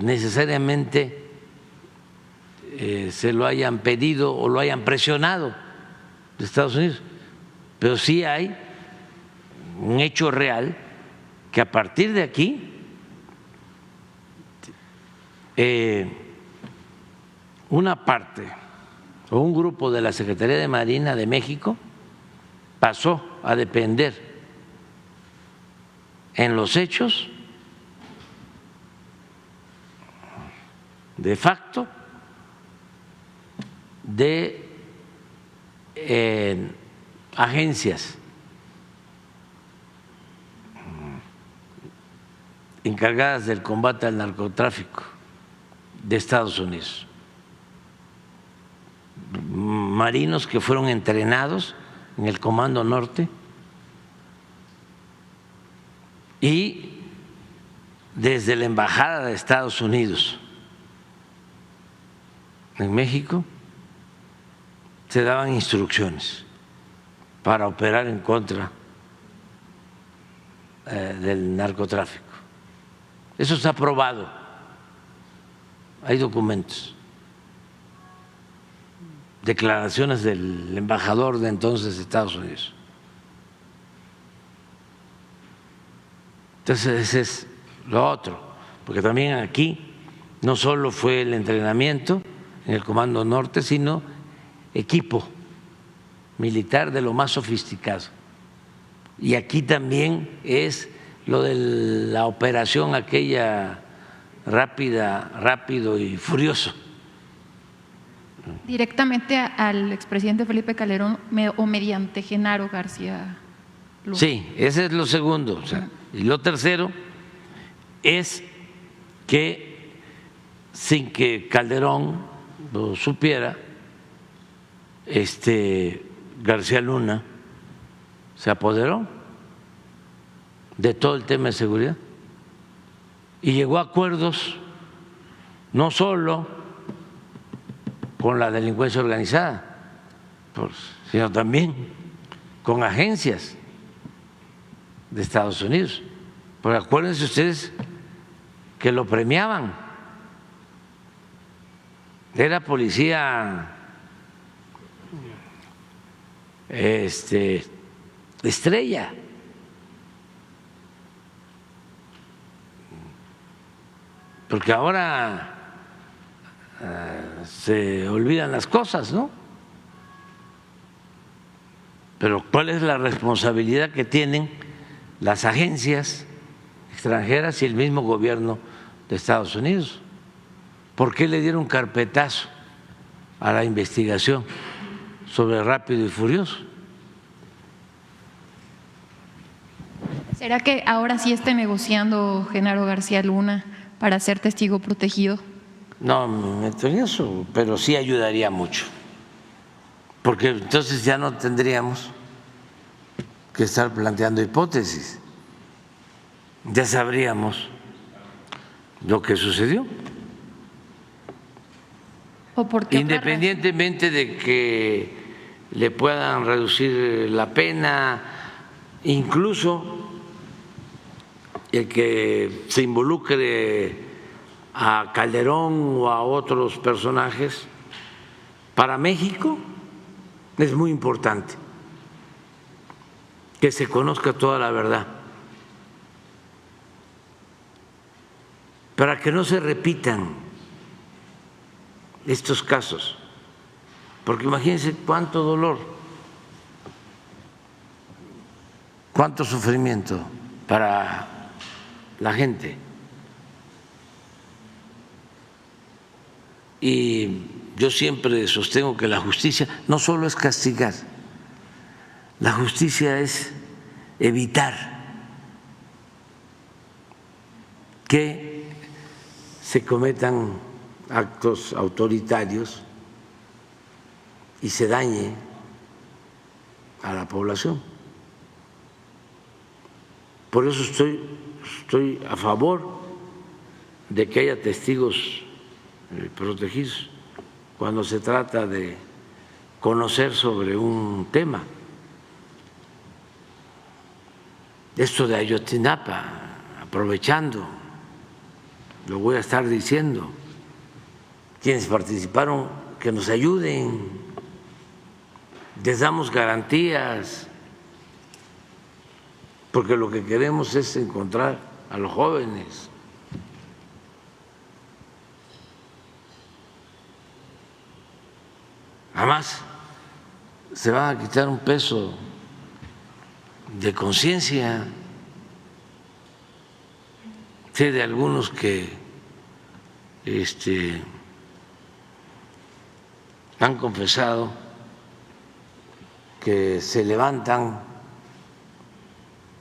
necesariamente se lo hayan pedido o lo hayan presionado de Estados Unidos, pero sí hay un hecho real que a partir de aquí una parte o un grupo de la Secretaría de Marina de México pasó a depender en los hechos de facto de agencias encargadas del combate al narcotráfico de Estados Unidos, marinos que fueron entrenados en el Comando Norte y desde la Embajada de Estados Unidos en México se daban instrucciones para operar en contra del narcotráfico. Eso está aprobado, hay documentos, declaraciones del embajador de entonces de Estados Unidos. Entonces ese es lo otro, porque también aquí no solo fue el entrenamiento en el Comando Norte, sino equipo militar de lo más sofisticado. Y aquí también es lo de la operación aquella rápido y furioso. Directamente al expresidente Felipe Calderón o mediante Genaro García Luna. Sí, ese es lo segundo. O sea, y lo tercero es que sin que Calderón lo supiera, García Luna se apoderó de todo el tema de seguridad y llegó a acuerdos no solo con la delincuencia organizada, sino también con agencias de Estados Unidos. Porque acuérdense ustedes que lo premiaban, era policía estrella. porque ahora se olvidan las cosas, ¿no? Pero ¿cuál es la responsabilidad que tienen las agencias extranjeras y el mismo gobierno de Estados Unidos? ¿Por qué le dieron carpetazo a la investigación sobre Rápido y Furioso? ¿Será que ahora sí esté negociando Genaro García Luna para ser testigo protegido? No me meto en eso, pero sí ayudaría mucho, porque entonces ya no tendríamos que estar planteando hipótesis, ya sabríamos lo que sucedió. ¿O por qué? Independientemente de que le puedan reducir la pena, incluso el que se involucre a Calderón o a otros personajes, para México es muy importante que se conozca toda la verdad, para que no se repitan estos casos, porque imagínense cuánto dolor, cuánto sufrimiento para la gente. Y yo siempre sostengo que la justicia no solo es castigar, la justicia es evitar que se cometan actos autoritarios y se dañe a la población. Por eso estoy a favor de que haya testigos protegidos cuando se trata de conocer sobre un tema. Esto de Ayotzinapa, aprovechando, lo voy a estar diciendo, quienes participaron que nos ayuden, les damos garantías, porque lo que queremos es encontrar a los jóvenes. Además, se van a quitar un peso de conciencia. Sé de algunos que han confesado que se levantan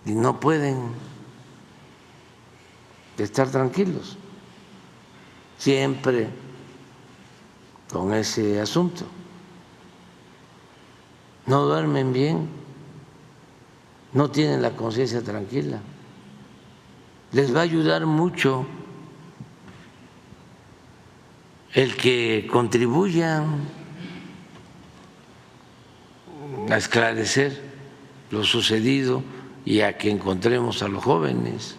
y no pueden estar tranquilos, siempre con ese asunto. No duermen bien, no tienen la conciencia tranquila. Les va a ayudar mucho el que contribuyan a esclarecer lo sucedido y a que encontremos a los jóvenes.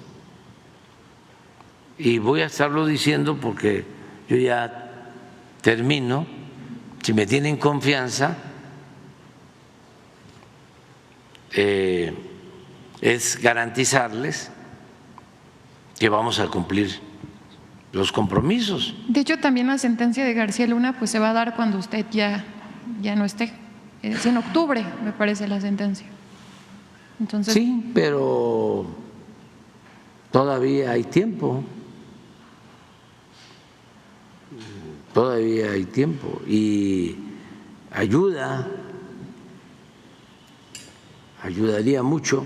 Y voy a estarlo diciendo porque yo ya termino. Si me tienen confianza, es garantizarles que vamos a cumplir los compromisos. De hecho, también la sentencia de García Luna pues se va a dar cuando usted ya no esté. Es en octubre, me parece, la sentencia. Entonces, sí, pero todavía hay tiempo. Todavía hay tiempo y ayudaría mucho,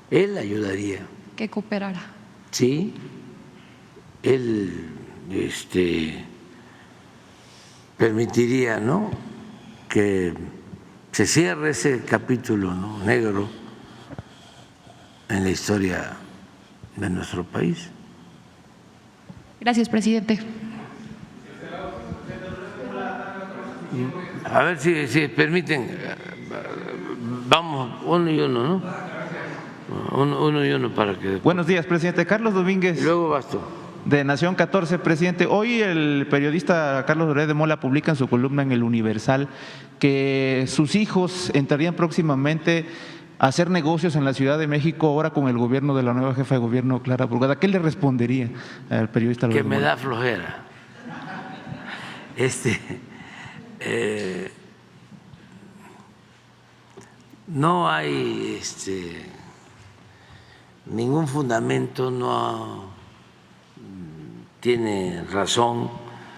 él ayudaría. Que cooperara. Sí, él permitiría, ¿no?, que se cierre ese capítulo, ¿no?, negro en la historia de nuestro país. Gracias, presidente. A ver si permiten, vamos uno y uno, ¿no? Uno y uno para que… Buenos días, presidente. Carlos Domínguez. Luego vas tú. De Nación 14, presidente. Hoy el periodista Carlos Loret de Mola publica en su columna en El Universal que sus hijos entrarían próximamente hacer negocios en la Ciudad de México ahora con el gobierno de la nueva jefa de gobierno, Clara Brugada? ¿Qué le respondería al periodista? Que me da flojera. No hay ningún fundamento, no tiene razón.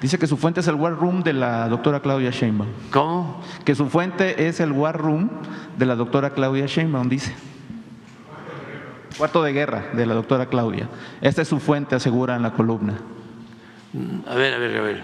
Dice que su fuente es el War Room de la doctora Claudia Sheinbaum. ¿Cómo? Que su fuente es el War Room de la doctora Claudia Sheinbaum, dice. Cuarto de guerra de la doctora Claudia. Esta es su fuente, asegura en la columna. A ver.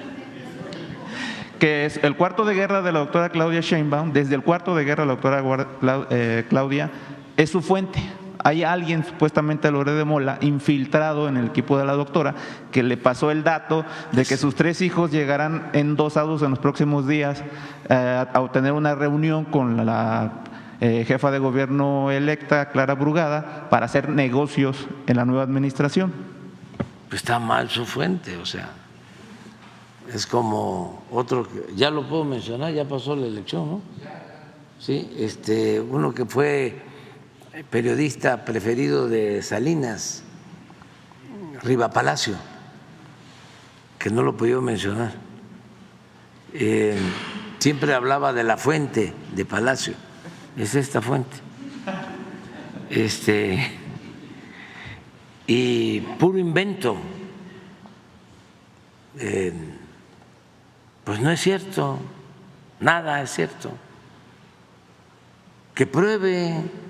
Que es el cuarto de guerra de la doctora Claudia Sheinbaum. Desde el cuarto de guerra de la doctora Claudia es su fuente. Hay alguien, supuestamente Loret de Mola, infiltrado en el equipo de la doctora, que le pasó el dato de que sus 3 hijos llegarán endosados en los próximos días a obtener una reunión con la jefa de gobierno electa, Clara Brugada, para hacer negocios en la nueva administración. Pues está mal su fuente, o sea, es como otro, ya lo puedo mencionar, ya pasó la elección, ¿no? Sí, uno que fue periodista preferido de Salinas, Riva Palacio, que no lo podía mencionar, siempre hablaba de la fuente de Palacio, es esta fuente, y puro invento, pues no es cierto, nada es cierto, que pruebe.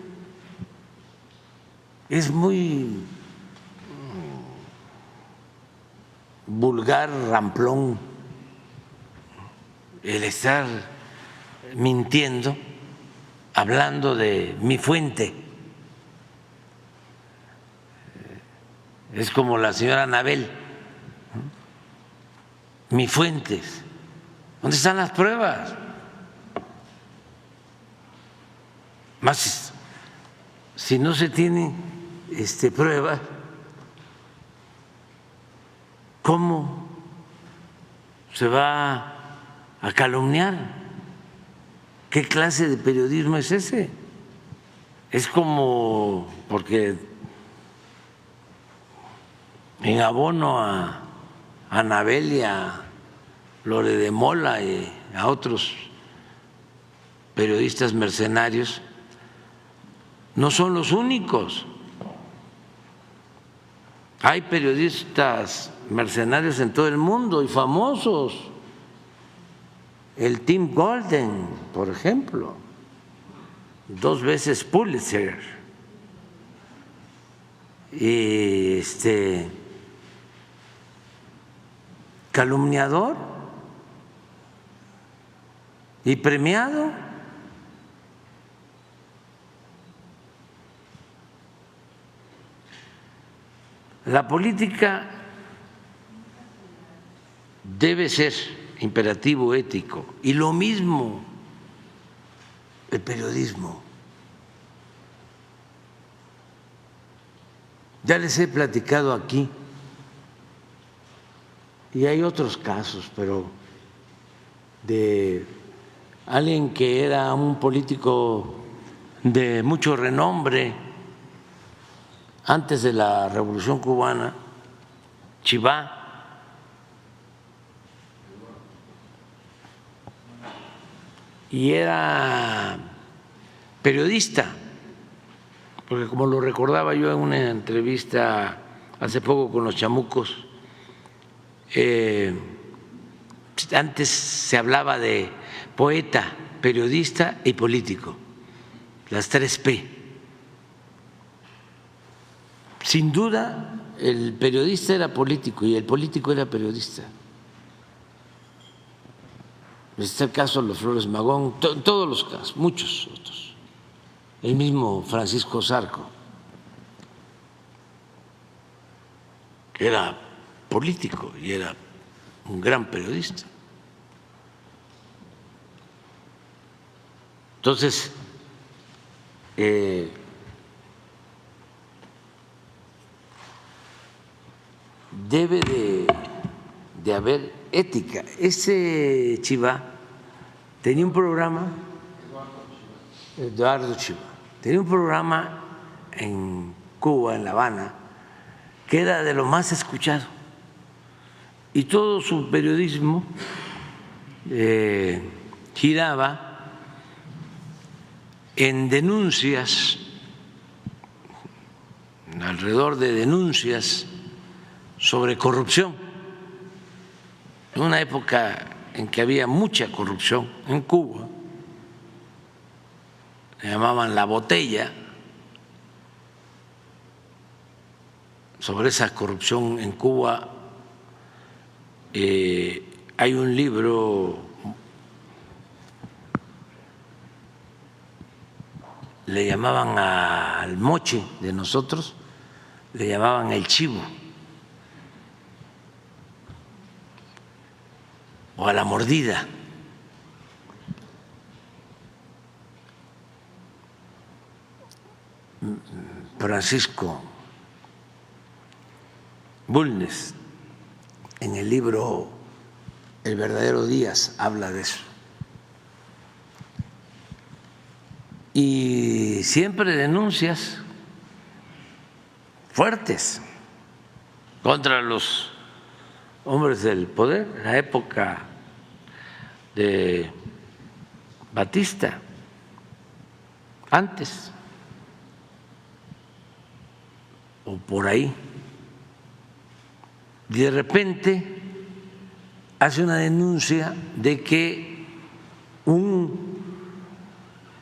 Es muy vulgar, ramplón, el estar mintiendo, hablando de mi fuente. Es como la señora Anabel, mi fuente. ¿Dónde están las pruebas? Más si no se tiene pruebas, ¿cómo se va a calumniar? ¿Qué clase de periodismo es ese? Es como, porque en abono a Anabel y a Loret de Mola y a otros periodistas mercenarios, no son los únicos. Hay periodistas mercenarios en todo el mundo y famosos. El Tim Golden, por ejemplo, 2 veces Pulitzer. Y calumniador y premiado. La política debe ser imperativo ético y lo mismo el periodismo. Ya les he platicado aquí y hay otros casos, pero de alguien que era un político de mucho renombre antes de la Revolución Cubana, Chivá, y era periodista, porque como lo recordaba yo en una entrevista hace poco con los chamucos, antes se hablaba de poeta, periodista y político, las 3 P. Sin duda, el periodista era político y el político era periodista. Está el caso de los Flores Magón, todos los casos, muchos otros. El mismo Francisco Zarco, que era político y era un gran periodista. Entonces, debe de haber ética. Ese Chivá tenía un programa, Eduardo Chivá, tenía un programa en Cuba, en La Habana, que era de lo más escuchado. Y todo su periodismo giraba en denuncias, alrededor de denuncias sobre corrupción. En una época en que había mucha corrupción en Cuba, le llamaban La Botella. Sobre esa corrupción en Cuba hay un libro, le llamaban al moche de nosotros, le llamaban el chivo o a la mordida. Francisco Bulnes, en el libro El verdadero Díaz, habla de eso. Y siempre denuncias fuertes contra los hombres del poder, en la época de Batista, antes o por ahí. Y de repente hace una denuncia de que un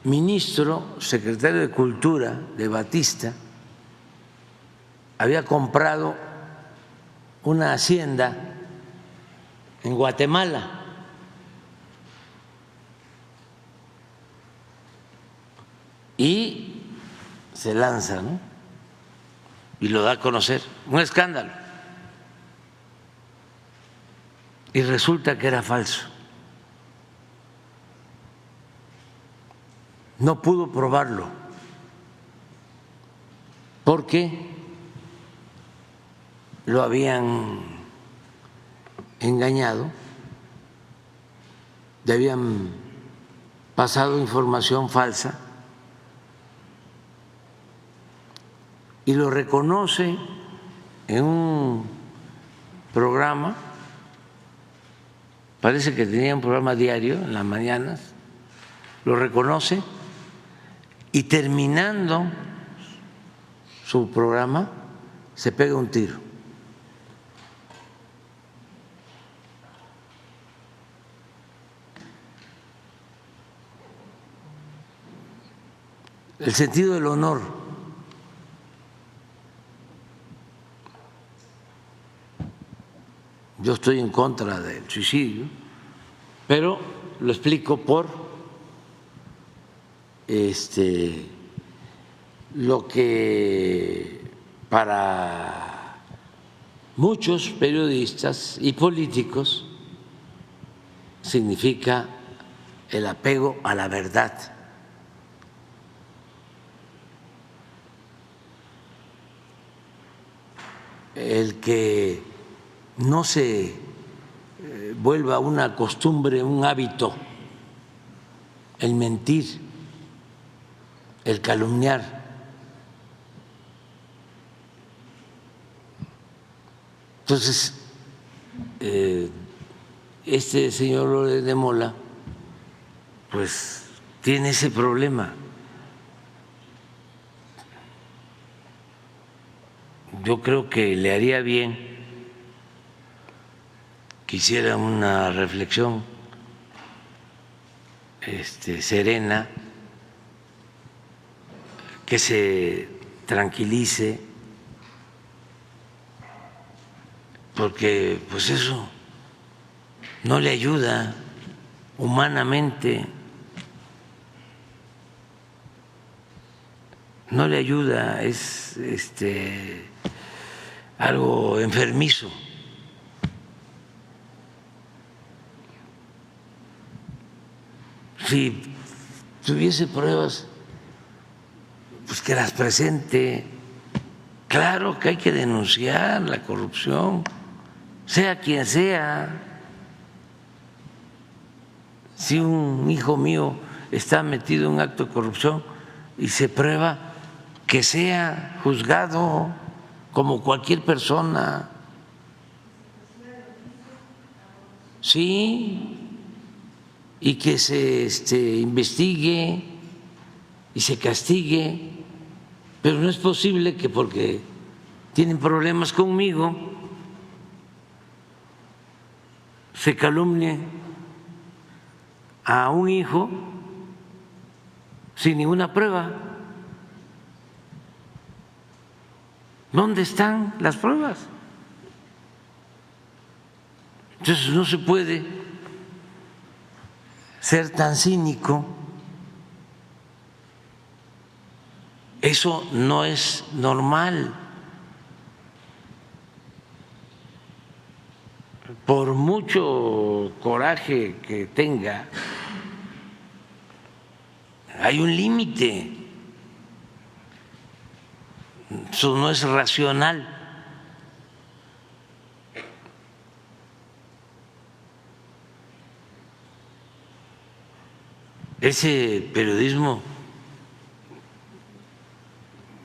ministro, secretario de Cultura de Batista, había comprado una hacienda en Guatemala. Y se lanza, ¿no? Y lo da a conocer. Un escándalo. Y resulta que era falso. No pudo probarlo porque lo habían engañado, le habían pasado información falsa y lo reconoce en un programa. Parece que tenía un programa diario en las mañanas, lo reconoce y terminando su programa se pega un tiro. El sentido del honor. Yo estoy en contra del suicidio, pero lo explico por lo que para muchos periodistas y políticos significa el apego a la verdad. El que no se vuelva una costumbre, un hábito, el mentir, el calumniar. Entonces, este señor Loret de Mola, pues tiene ese problema. Yo creo que le haría bien que hiciera una reflexión serena, que se tranquilice, porque pues eso no le ayuda humanamente, no le ayuda, es algo enfermizo. Si tuviese pruebas, pues que las presente. Claro que hay que denunciar la corrupción, sea quien sea. Si un hijo mío está metido en un acto de corrupción y se prueba, que sea juzgado como cualquier persona. Sí, y que se investigue y se castigue, pero no es posible que porque tienen problemas conmigo se calumnie a un hijo sin ninguna prueba. ¿Dónde están las pruebas? Entonces no se puede ser tan cínico. Eso no es normal. Por mucho coraje que tenga, hay un límite. Eso no es racional. Ese periodismo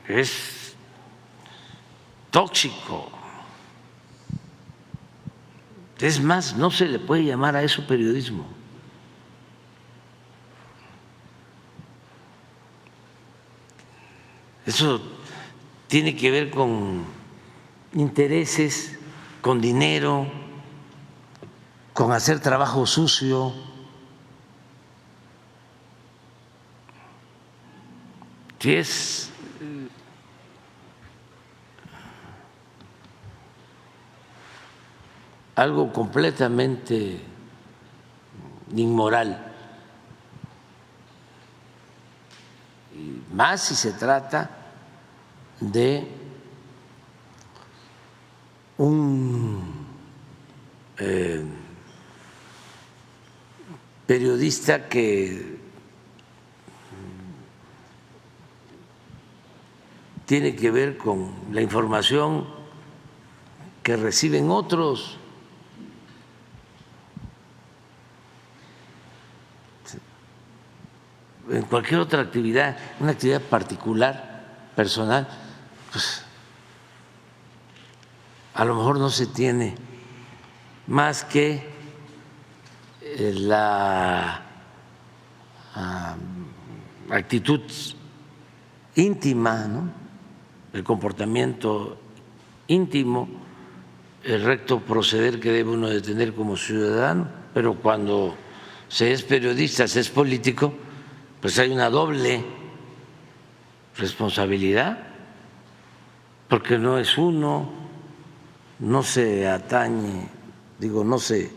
es tóxico. Es más, no se le puede llamar a eso periodismo. Eso tiene que ver con intereses, con dinero, con hacer trabajo sucio. Si es algo completamente inmoral, y más si se trata de un periodista que tiene que ver con la información que reciben otros. En cualquier otra actividad, una actividad particular, personal, pues a lo mejor no se tiene más que la actitud íntima, ¿no? El comportamiento íntimo, el recto proceder que debe uno de tener como ciudadano, pero cuando se es periodista, se es político, pues hay una doble responsabilidad, porque no es uno, no se atañe, digo, no se,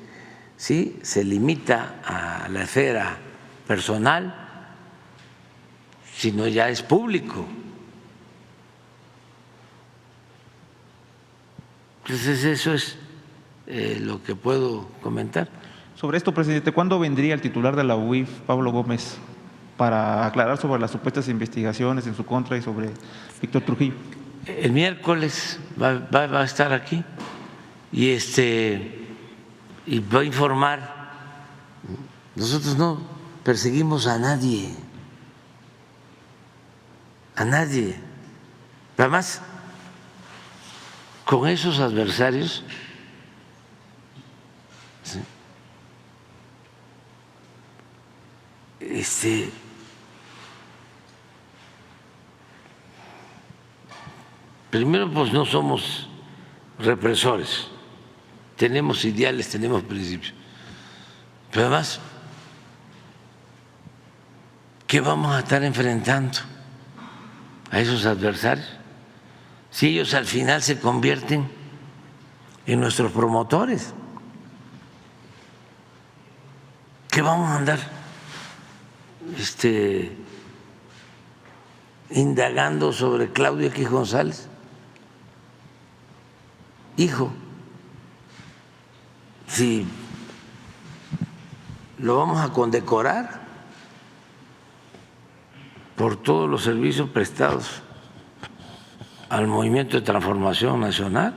sí, se limita a la esfera personal, sino ya es público. Entonces eso es lo que puedo comentar. Sobre esto, presidente, ¿cuándo vendría el titular de la UIF, Pablo Gómez, para aclarar sobre las supuestas investigaciones en su contra y sobre Víctor Trujillo? El miércoles va a estar aquí y va a informar. Nosotros no perseguimos a nadie, Además, con esos adversarios, ¿sí? Primero, pues no somos represores, tenemos ideales, tenemos principios, pero además, ¿qué vamos a estar enfrentando a esos adversarios si ellos al final se convierten en nuestros promotores? ¿Qué vamos a andar indagando sobre Claudio X González, hijo? Si lo vamos a condecorar por todos los servicios prestados al Movimiento de Transformación Nacional.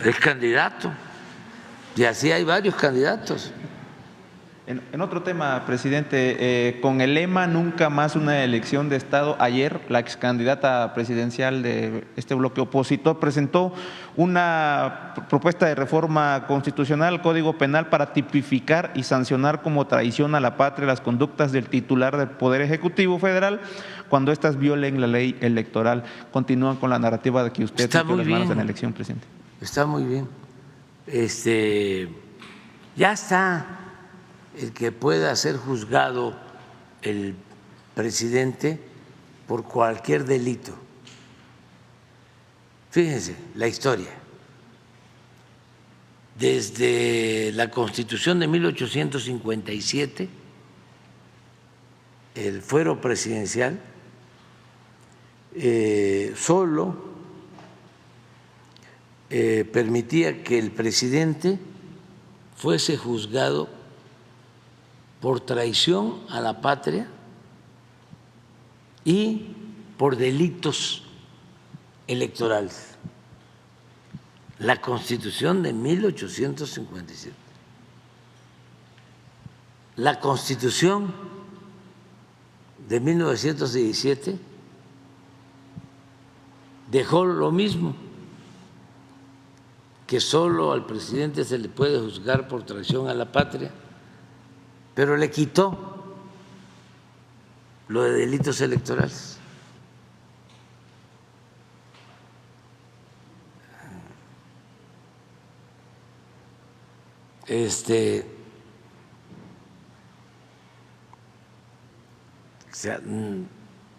Es candidato Y así hay varios candidatos. En otro tema, presidente, con el lema Nunca más una elección de Estado, ayer la ex candidata presidencial de este bloque opositor presentó una propuesta de reforma constitucional al Código Penal para tipificar y sancionar como traición a la patria las conductas del titular del Poder Ejecutivo Federal cuando éstas violen la ley electoral. Continúan con la narrativa de que usted metió las manos en la elección, presidente. Está muy bien. Ya está el que pueda ser juzgado el presidente por cualquier delito. Fíjense la historia. Desde la Constitución de 1857, el fuero presidencial solo permitía que el presidente fuese juzgado por traición a la patria y por delitos electorales. La Constitución de 1857. La Constitución de 1917 dejó lo mismo, que solo al presidente se le puede juzgar por traición a la patria, pero le quitó lo de delitos electorales.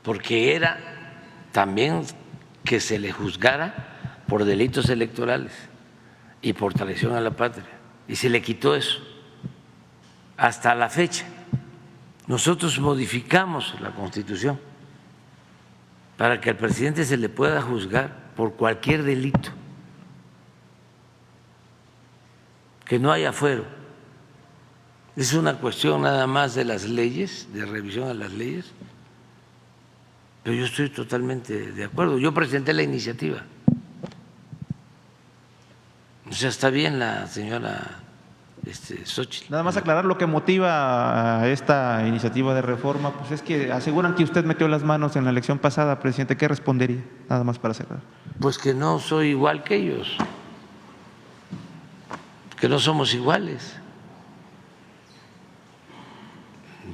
Porque era también que se le juzgara por delitos electorales y por traición a la patria, y se le quitó eso. Hasta la fecha, nosotros modificamos la Constitución para que al presidente se le pueda juzgar por cualquier delito, que no haya fuero. Es una cuestión nada más de las leyes, de revisión a las leyes, pero yo estoy totalmente de acuerdo. Yo presenté la iniciativa. O sea, está bien la señora Xochitl. Nada más aclarar lo que motiva a esta iniciativa de reforma, pues es que aseguran que usted metió las manos en la elección pasada, presidente. ¿Qué respondería? Nada más para cerrar. Pues que no soy igual que ellos, que no somos iguales.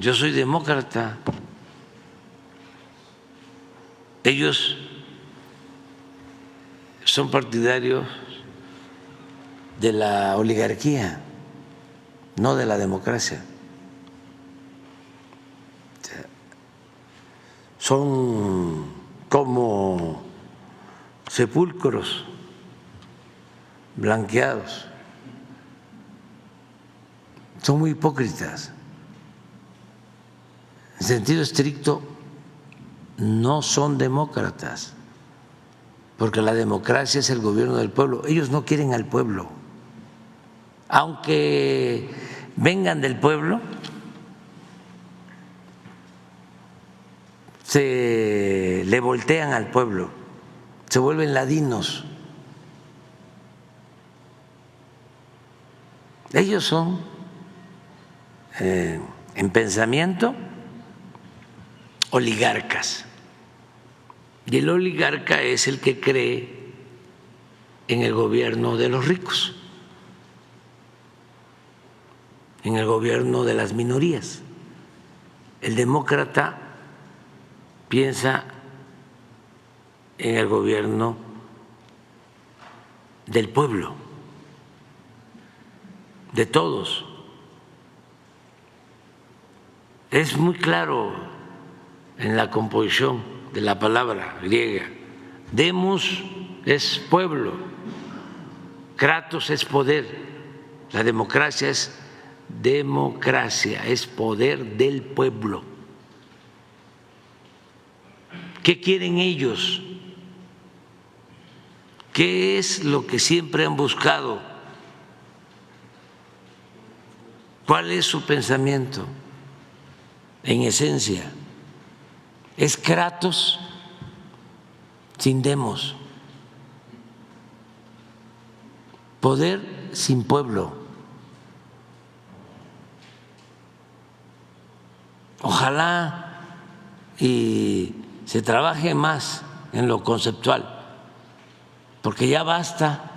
Yo soy demócrata. Ellos son partidarios de la oligarquía, no de la democracia. Son como sepulcros blanqueados. Son muy hipócritas. En sentido estricto, no son demócratas, porque la democracia es el gobierno del pueblo. Ellos no quieren al pueblo. Aunque vengan del pueblo, se le voltean al pueblo, se vuelven ladinos. Ellos son, en pensamiento, oligarcas. Y el oligarca es el que cree en el gobierno de los ricos, en el gobierno de las minorías. El demócrata piensa en el gobierno del pueblo, de todos. Es muy claro en la composición de la palabra griega. Demos es pueblo, kratos es poder, la democracia es democracia, es poder del pueblo. ¿Qué quieren ellos? ¿Qué es lo que siempre han buscado? ¿Cuál es su pensamiento? En esencia, es kratos sin demos, poder sin pueblo. Ojalá y se trabaje más en lo conceptual, porque ya basta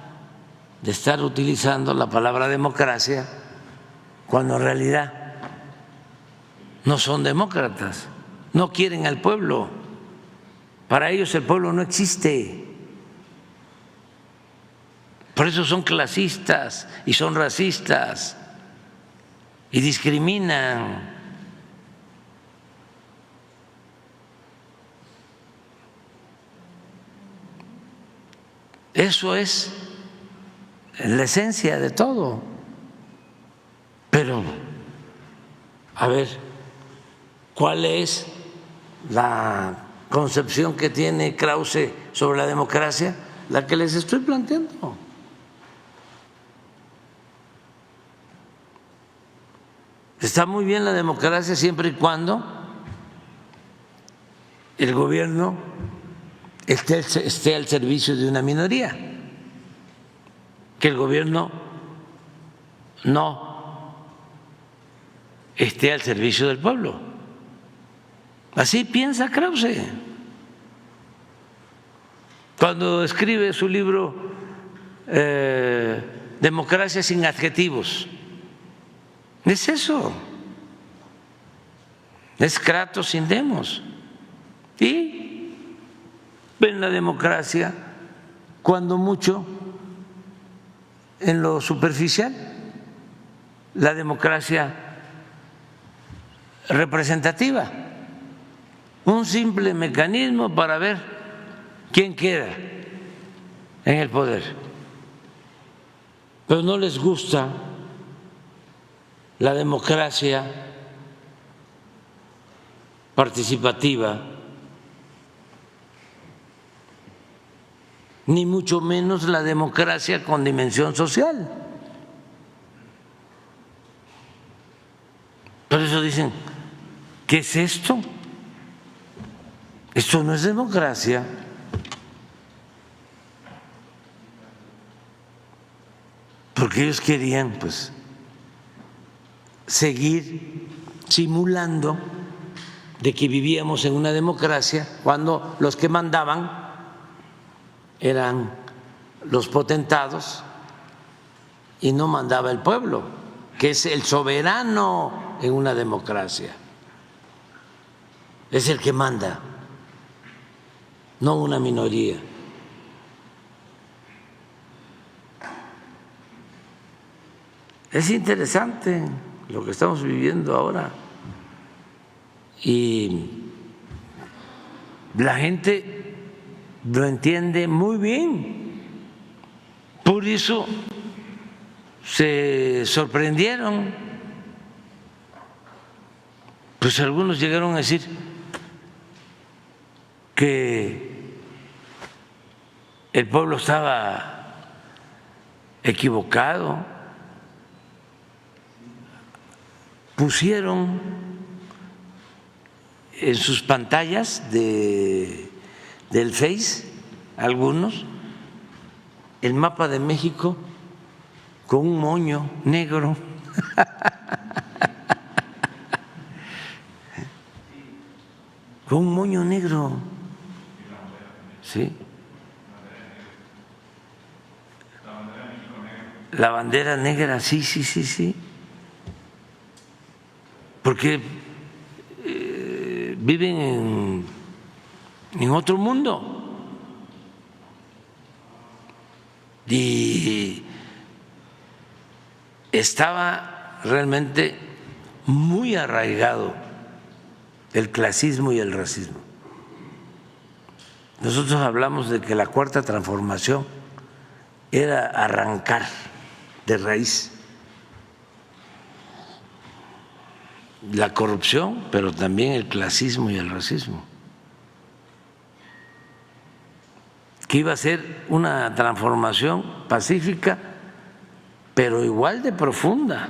de estar utilizando la palabra democracia cuando en realidad no son demócratas, no quieren al pueblo. Para ellos el pueblo no existe. Por eso son clasistas y son racistas y discriminan. Eso es la esencia de todo. Pero, a ver, ¿cuál es la concepción que tiene Krause sobre la democracia? La que les estoy planteando. Está muy bien la democracia siempre y cuando el gobierno esté al servicio de una minoría, que el gobierno no esté al servicio del pueblo. Así piensa Krause cuando escribe su libro Democracia sin adjetivos. Es eso, es Kratos sin demos. Y ven la democracia cuando mucho en lo superficial, la democracia representativa, un simple mecanismo para ver quién queda en el poder. Pero no les gusta la democracia participativa, ni mucho menos la democracia con dimensión social. Por eso dicen, ¿qué es esto? Esto no es democracia. Porque ellos querían, pues, seguir simulando de que vivíamos en una democracia cuando los que mandaban eran los potentados y no mandaba el pueblo, que es el soberano en una democracia. Es el que manda, no una minoría. Es interesante lo que estamos viviendo ahora y la gente lo entiende muy bien. Por eso se sorprendieron, pues algunos llegaron a decir que el pueblo estaba equivocado. Pusieron en sus pantallas del Face algunos el mapa de México con un moño negro. Con un moño negro. Sí. La bandera negra, sí, sí, sí, sí. Porque viven en otro mundo y estaba realmente muy arraigado el clasismo y el racismo. Nosotros hablamos de que la cuarta transformación era arrancar de raíz la corrupción, pero también el clasismo y el racismo, que iba a ser una transformación pacífica, pero igual de profunda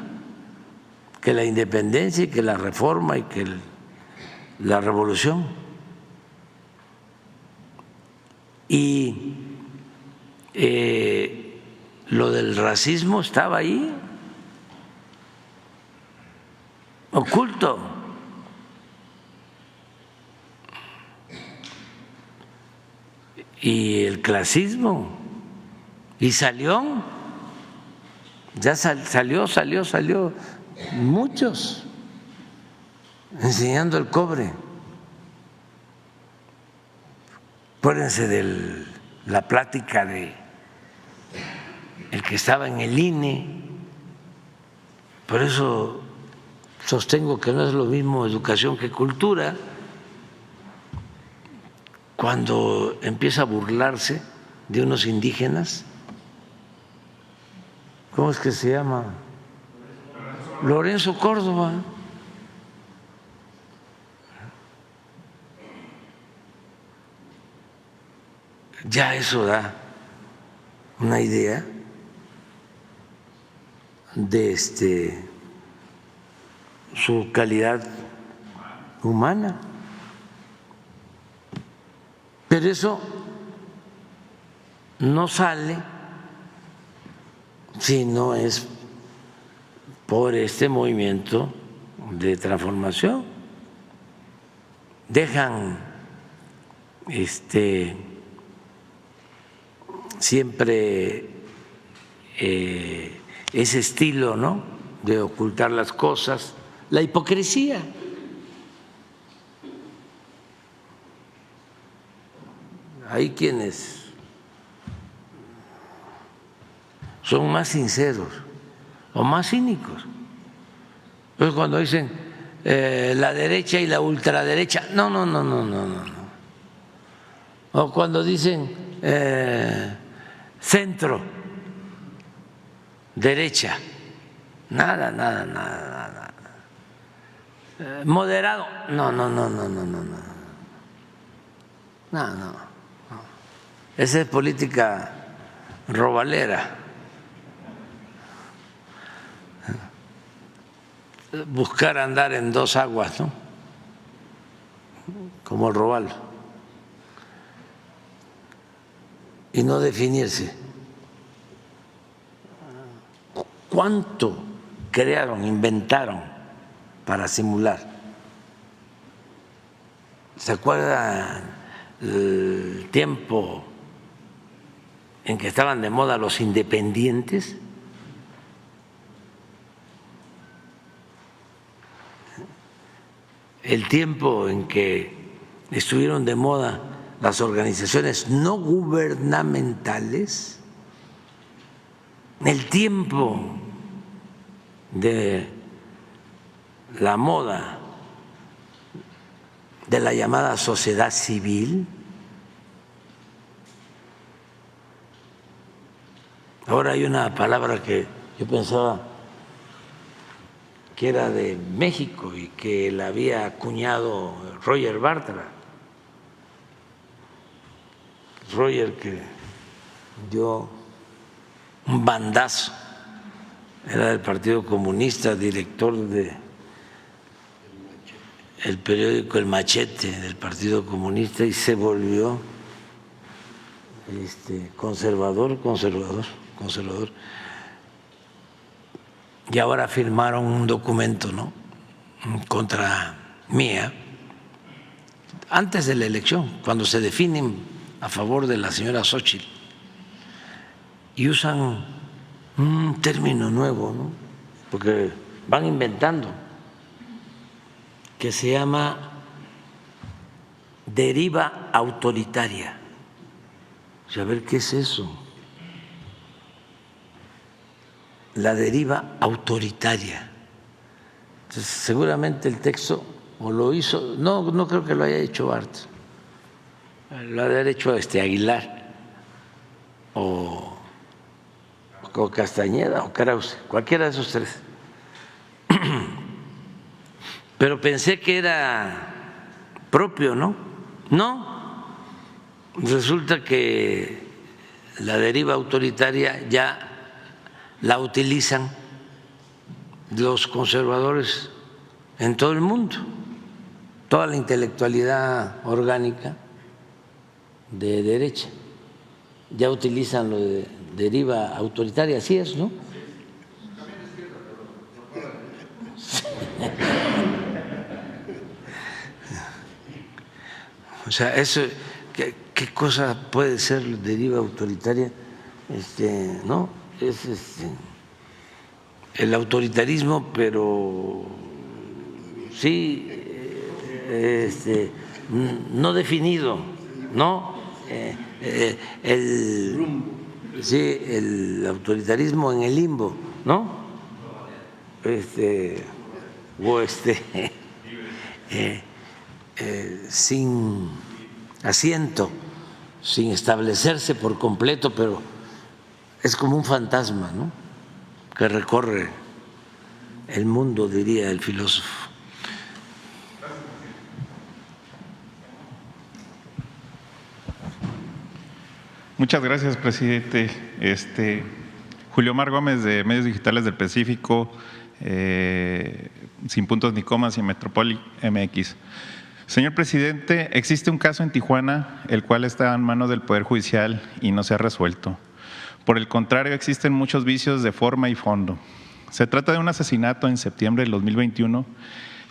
que la independencia y que la reforma y que la revolución. Y lo del racismo estaba ahí, oculto, y el clasismo, y salió, ya salió muchos enseñando el cobre. Acuérdense de la plática de el que estaba en el INE. Por eso sostengo que no es lo mismo educación que cultura. Cuando empieza a burlarse de unos indígenas, ¿cómo es que se llama? Lorenzo Córdoba. Ya eso da una idea de su calidad humana. Pero eso no sale si no es por este movimiento de transformación. Dejan siempre ese estilo, ¿no?, de ocultar las cosas, la hipocresía. Hay quienes son más sinceros o más cínicos. Entonces cuando dicen la derecha y la ultraderecha, no. O cuando dicen centro, derecha, nada. Moderado, no. Esa es política robalera. Buscar andar en dos aguas, ¿no? Como el robalo. Y no definirse. ¿Cuánto crearon, inventaron para simular? ¿Se acuerdan el tiempo en que estaban de moda los independientes? El tiempo en que estuvieron de moda las organizaciones no gubernamentales, el tiempo de la moda de la llamada sociedad civil. Ahora hay una palabra que yo pensaba que era de México y que la había acuñado Roger Bartra. Roger, que dio un bandazo, era del Partido Comunista, director de el periódico El Machete del Partido Comunista, y se volvió conservador. Y ahora firmaron un documento, ¿no?, contra mía, antes de la elección, cuando se definen a favor de la señora Xóchitl, y usan un término nuevo, ¿no?, porque van inventando, que se llama deriva autoritaria. A ver, ¿qué es eso? La deriva autoritaria. Entonces, seguramente el texto o lo hizo, no creo que lo haya hecho Barth, lo ha de haber hecho Aguilar o Castañeda o Krause, cualquiera de esos tres. Pero pensé que era propio, ¿no? No, resulta que la deriva autoritaria ya la utilizan los conservadores en todo el mundo, toda la intelectualidad orgánica de derecha ya utilizan lo de deriva autoritaria, así es, ¿no? O sea, eso, que ¿qué cosa puede ser deriva autoritaria? No, es el autoritarismo, pero sí, no definido, ¿no? El autoritarismo en el limbo, ¿no? Sin asiento, sin establecerse por completo, pero es como un fantasma, ¿no? Que recorre el mundo, diría el filósofo. Muchas gracias, presidente. Julio Mar Gómez, de Medios Digitales del Pacífico, Sin Puntos ni Comas y Metrópoli MX. Señor presidente, existe un caso en Tijuana, el cual está en manos del Poder Judicial y no se ha resuelto. Por el contrario, existen muchos vicios de forma y fondo. Se trata de un asesinato en septiembre del 2021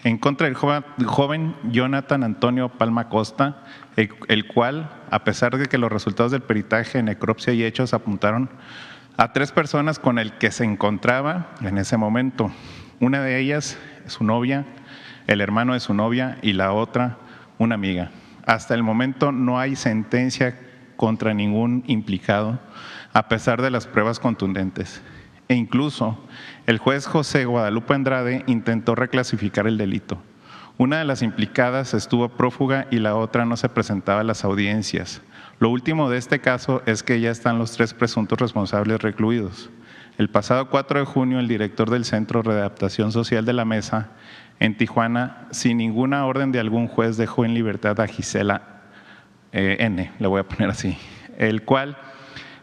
en contra del joven Jonathan Antonio Palma Costa, el cual, a pesar de que los resultados del peritaje, necropsia y hechos apuntaron a 3 personas con el que se encontraba en ese momento. Una de ellas, su novia, el hermano de su novia y la otra, una amiga. Hasta el momento no hay sentencia contra ningún implicado, a pesar de las pruebas contundentes. E incluso el juez José Guadalupe Andrade intentó reclasificar el delito. Una de las implicadas estuvo prófuga y la otra no se presentaba a las audiencias. Lo último de este caso es que ya están los 3 presuntos responsables recluidos. El pasado 4 de junio, el director del Centro de Readaptación Social de la Mesa, en Tijuana, sin ninguna orden de algún juez, dejó en libertad a Gisela N., le voy a poner así, el cual…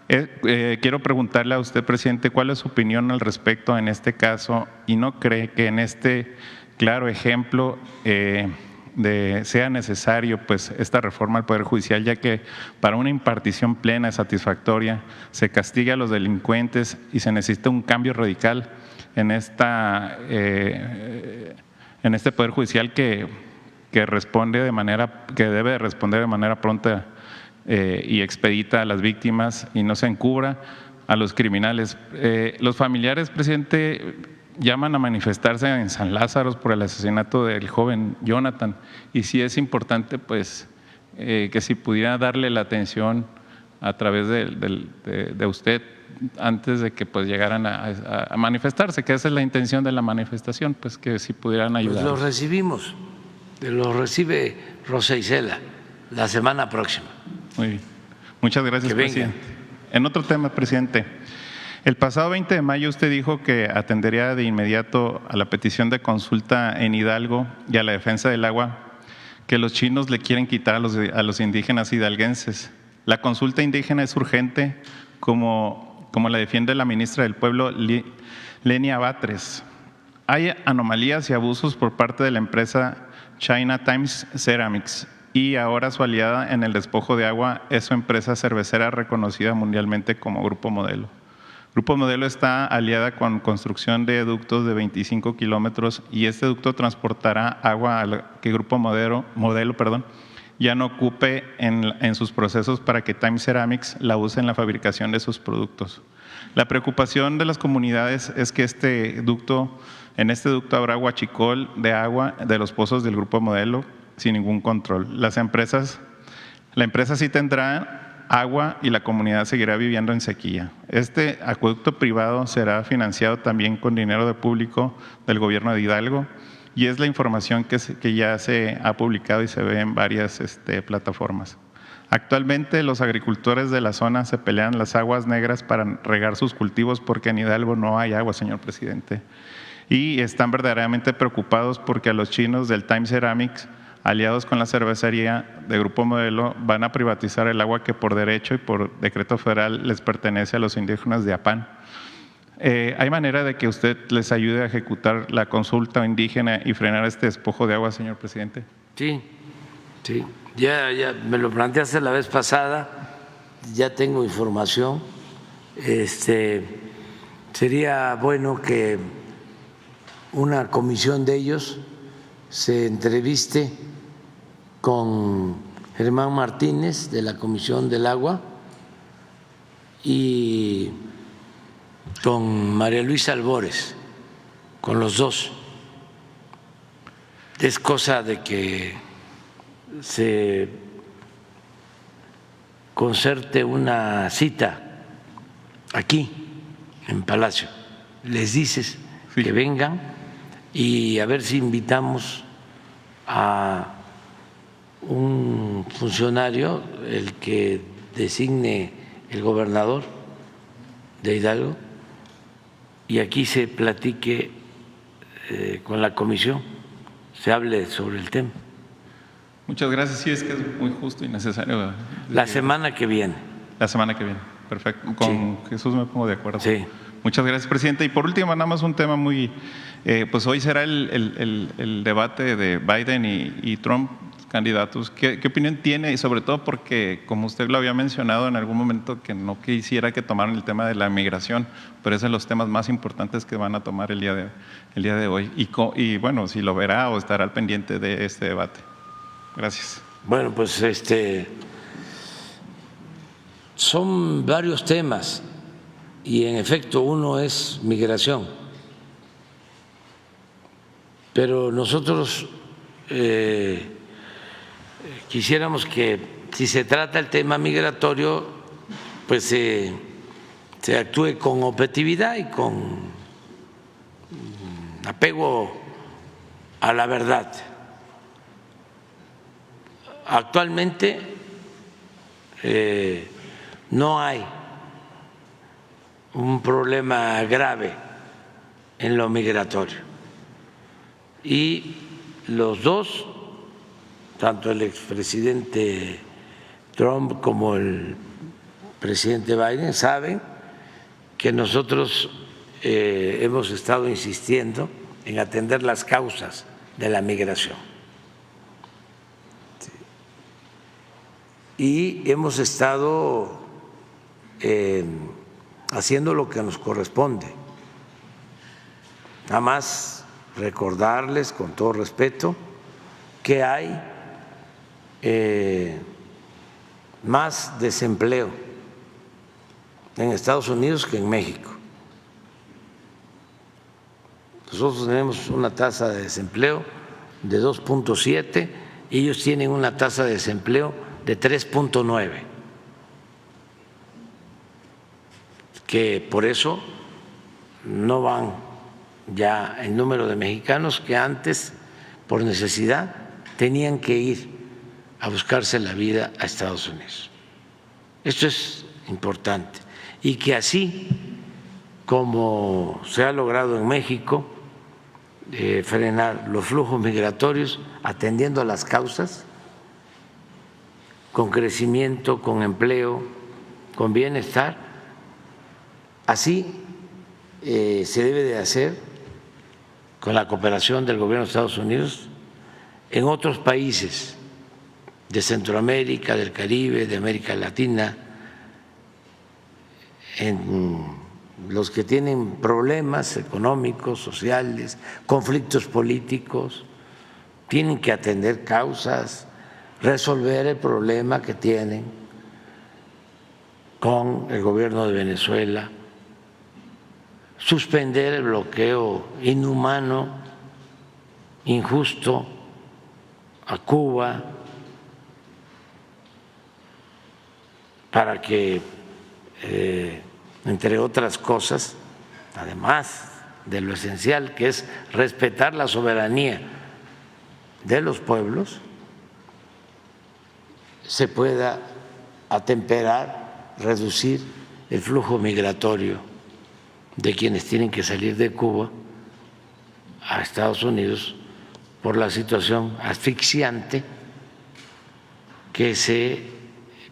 quiero preguntarle a usted, presidente, ¿cuál es su opinión al respecto en este caso? ¿Y no cree que en este claro ejemplo sea necesario pues esta reforma al Poder Judicial, ya que para una impartición plena y satisfactoria se castiga a los delincuentes y se necesita un cambio radical en este Poder Judicial que responde de manera, que debe responder de manera pronta y expedita a las víctimas y no se encubra a los criminales? Los familiares, presidente, llaman a manifestarse en San Lázaro por el asesinato del joven Jonathan, y sí es importante pues que si pudiera darle la atención a través de usted antes de que pues llegaran a manifestarse, que esa es la intención de la manifestación, pues que si pudieran ayudar. Pues lo recibimos, lo recibe Rosa Isela la semana próxima. Muy bien. Muchas gracias, presidente. En otro tema, presidente, el pasado 20 de mayo usted dijo que atendería de inmediato a la petición de consulta en Hidalgo y a la defensa del agua que los chinos le quieren quitar a los indígenas hidalguenses. La consulta indígena es urgente, como la defiende la ministra del Pueblo, Lenia Batres. Hay anomalías y abusos por parte de la empresa China Times Ceramics, y ahora su aliada en el despojo de agua es su empresa cervecera reconocida mundialmente como Grupo Modelo. Grupo Modelo está aliada con construcción de ductos de 25 kilómetros y este ducto transportará agua que Grupo Modelo ya no ocupe en sus procesos para que Time Ceramics la use en la fabricación de sus productos. La preocupación de las comunidades es que en este ducto habrá huachicol de agua de los pozos del Grupo Modelo sin ningún control. La empresa sí tendrá agua y la comunidad seguirá viviendo en sequía. Este acueducto privado será financiado también con dinero de público del gobierno de Hidalgo y es la información que ya se ha publicado y se ve en varias plataformas. Actualmente los agricultores de la zona se pelean las aguas negras para regar sus cultivos porque en Hidalgo no hay agua, señor presidente. Y están verdaderamente preocupados porque a los chinos del Time Ceramics, aliados con la cervecería de Grupo Modelo, van a privatizar el agua que por derecho y por decreto federal les pertenece a los indígenas de Apán. ¿Hay manera de que usted les ayude a ejecutar la consulta indígena y frenar este despojo de agua, señor presidente? Sí. Ya me lo planteaste la vez pasada, ya tengo información. Sería bueno que una comisión de ellos se entreviste con Germán Martínez de la Comisión del Agua y con María Luisa Albores, con los dos. Es cosa de que se concerte una cita aquí en Palacio. Les dices que vengan y a ver si invitamos a un funcionario, el que designe el gobernador de Hidalgo, y aquí se platique con la comisión, se hable sobre el tema. Muchas gracias. Sí, es que es muy justo y necesario. La semana que viene. La semana que viene, perfecto. Con Jesús me pongo de acuerdo. Sí. Muchas gracias, presidente. Y por último, nada más un tema muy… pues hoy será el debate de Biden y Trump, candidatos. ¿Qué opinión tiene? Y sobre todo porque, como usted lo había mencionado en algún momento, que no quisiera que tomaran el tema de la migración, pero es de los temas más importantes que van a tomar el día de hoy. Y bueno, si lo verá o estará al pendiente de este debate. Gracias. Bueno, pues son varios temas y en efecto uno es migración, pero nosotros quisiéramos que, si se trata el tema migratorio, pues se actúe con objetividad y con apego a la verdad. Actualmente no hay un problema grave en lo migratorio y los dos, tanto el expresidente Trump como el presidente Biden, saben que nosotros hemos estado insistiendo en atender las causas de la migración. Y hemos estado haciendo lo que nos corresponde. Nada más recordarles con todo respeto que hay más desempleo en Estados Unidos que en México. Nosotros tenemos una tasa de desempleo de 2.7, ellos tienen una tasa de desempleo de 3.9, que por eso no van ya el número de mexicanos que antes, por necesidad, tenían que ir a buscarse la vida a Estados Unidos. Esto es importante. Y que así como se ha logrado en México frenar los flujos migratorios atendiendo a las causas, con crecimiento, con empleo, con bienestar, así se debe de hacer con la cooperación del gobierno de Estados Unidos en otros países de Centroamérica, del Caribe, de América Latina, en los que tienen problemas económicos, sociales, conflictos políticos, tienen que atender causas, resolver el problema que tienen con el gobierno de Venezuela, suspender el bloqueo inhumano, injusto a Cuba, para que, entre otras cosas, además de lo esencial que es respetar la soberanía de los pueblos, se pueda atemperar, reducir el flujo migratorio de quienes tienen que salir de Cuba a Estados Unidos por la situación asfixiante que se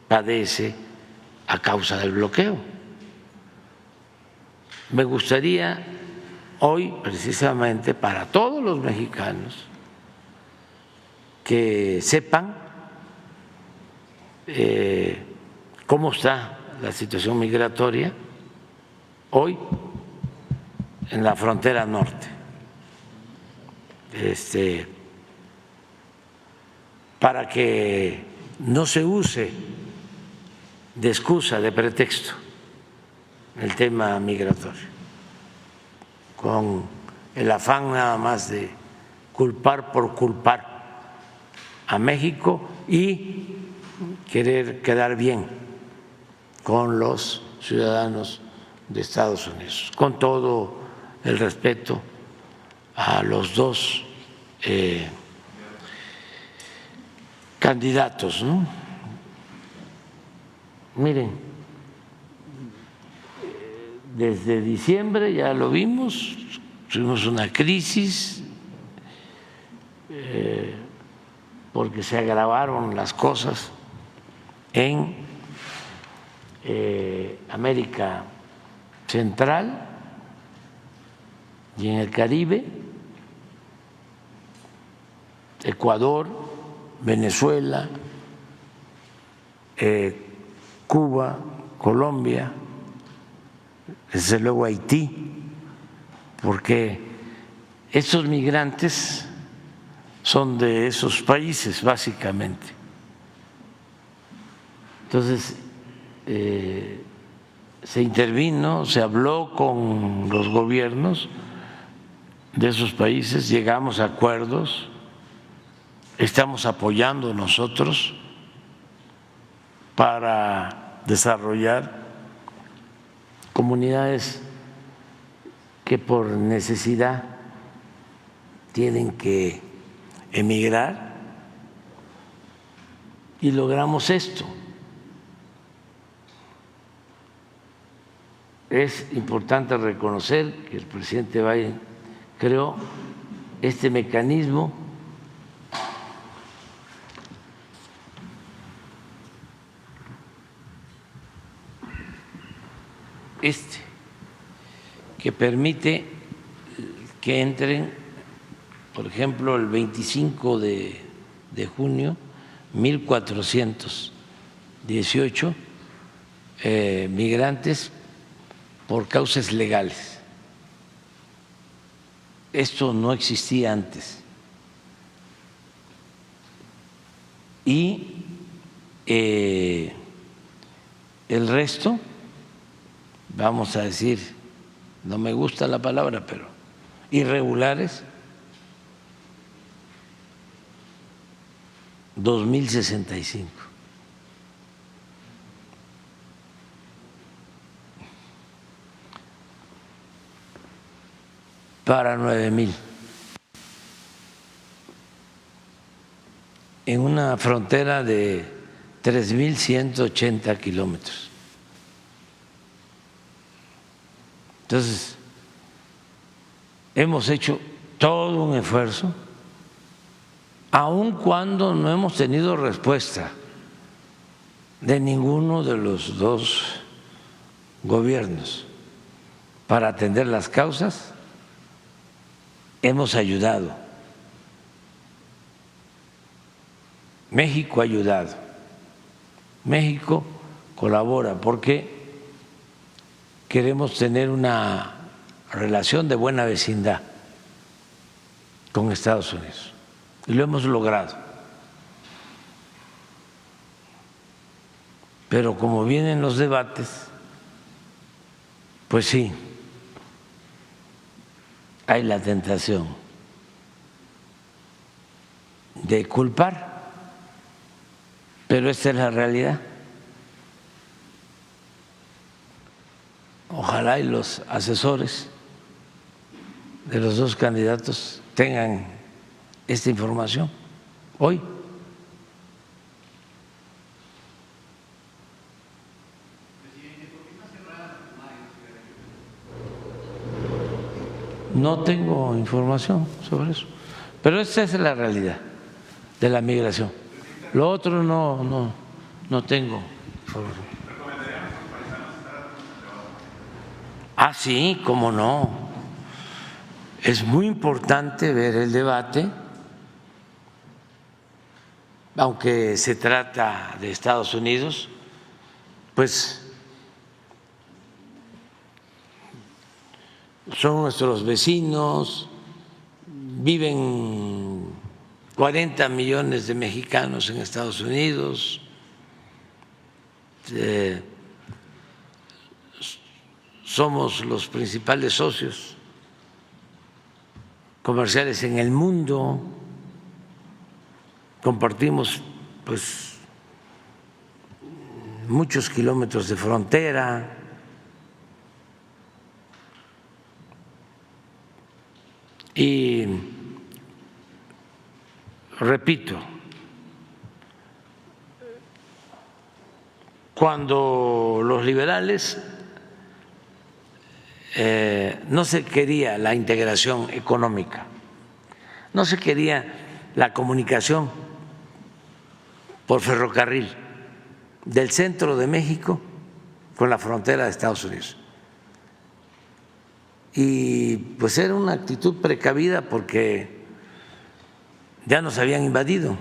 padece a causa del bloqueo. Me gustaría hoy, precisamente para todos los mexicanos, que sepan cómo está la situación migratoria hoy en la frontera norte, para que no se use de excusa, de pretexto, el tema migratorio, con el afán nada más de culpar por culpar a México y querer quedar bien con los ciudadanos de Estados Unidos, con todo el respeto a los dos candidatos, ¿no? Miren, desde diciembre ya lo vimos, tuvimos una crisis porque se agravaron las cosas en América Central y en el Caribe, Ecuador, Venezuela, Cuba, Colombia, desde luego Haití, porque estos migrantes son de esos países básicamente. Entonces, se intervino, se habló con los gobiernos de esos países, llegamos a acuerdos, estamos apoyando nosotros para desarrollar comunidades que por necesidad tienen que emigrar y logramos esto. Es importante reconocer que el presidente Biden creó este mecanismo que permite que entren, por ejemplo, el 25 de junio, 1.418 migrantes por causas legales. Esto no existía antes. Y el resto, vamos a decir, no me gusta la palabra, pero irregulares, 2.065. Para 9.000. En una frontera de 3.180 kilómetros. Entonces, hemos hecho todo un esfuerzo, aun cuando no hemos tenido respuesta de ninguno de los dos gobiernos para atender las causas. Hemos ayudado. México ha ayudado. México colabora porque queremos tener una relación de buena vecindad con Estados Unidos y lo hemos logrado. Pero como vienen los debates, pues sí, hay la tentación de culpar, pero esta es la realidad. Ojalá y los asesores de los dos candidatos tengan esta información hoy. No tengo información sobre eso, pero esa es la realidad de la migración. Lo otro no tengo información. Ah, sí, cómo no. Es muy importante ver el debate, aunque se trata de Estados Unidos, pues son nuestros vecinos, viven 40 millones de mexicanos en Estados Unidos, somos los principales socios comerciales en el mundo, compartimos pues muchos kilómetros de frontera. Y repito, cuando los liberales no se quería la integración económica, no se quería la comunicación por ferrocarril del centro de México con la frontera de Estados Unidos. Y pues era una actitud precavida porque ya nos habían invadido.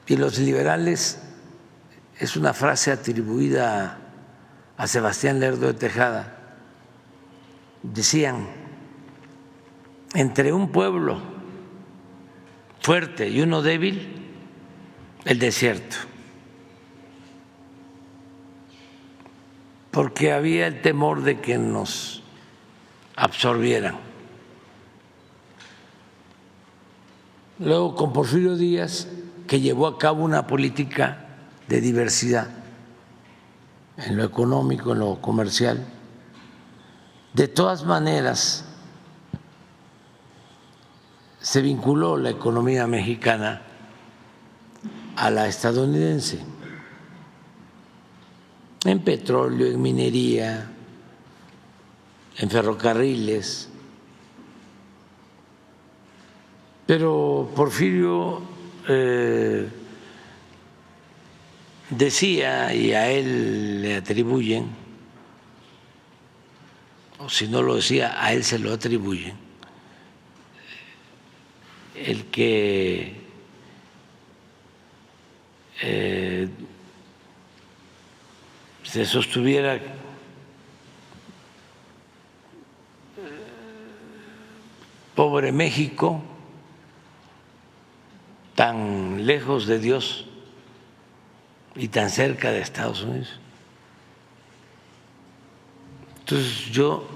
Y los liberales, es una frase atribuida a Sebastián Lerdo de Tejada, decían: entre un pueblo fuerte y uno débil, el desierto. Porque había el temor de que nos absorbieran. Luego, con Porfirio Díaz, que llevó a cabo una política de diversidad en lo económico, en lo comercial, de todas maneras se vinculó la economía mexicana a la estadounidense, en petróleo, en minería, en ferrocarriles. Pero Porfirio decía, y a él le atribuyen, o si no lo decía, a él se lo atribuyen, el que se sostuviera pobre México, tan lejos de Dios y tan cerca de Estados Unidos. Entonces yo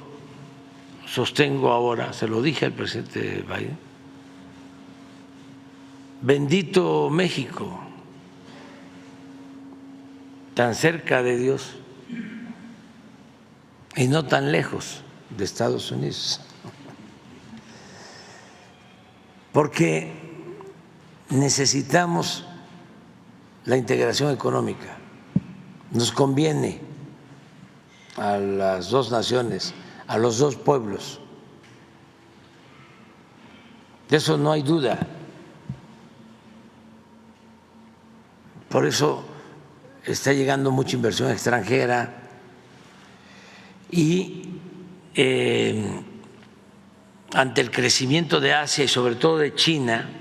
sostengo ahora, se lo dije al presidente Biden: bendito México, tan cerca de Dios y no tan lejos de Estados Unidos, porque necesitamos la integración económica, nos conviene a las dos naciones, a los dos pueblos, de eso no hay duda. Por eso está llegando mucha inversión extranjera y ante el crecimiento de Asia y sobre todo de China,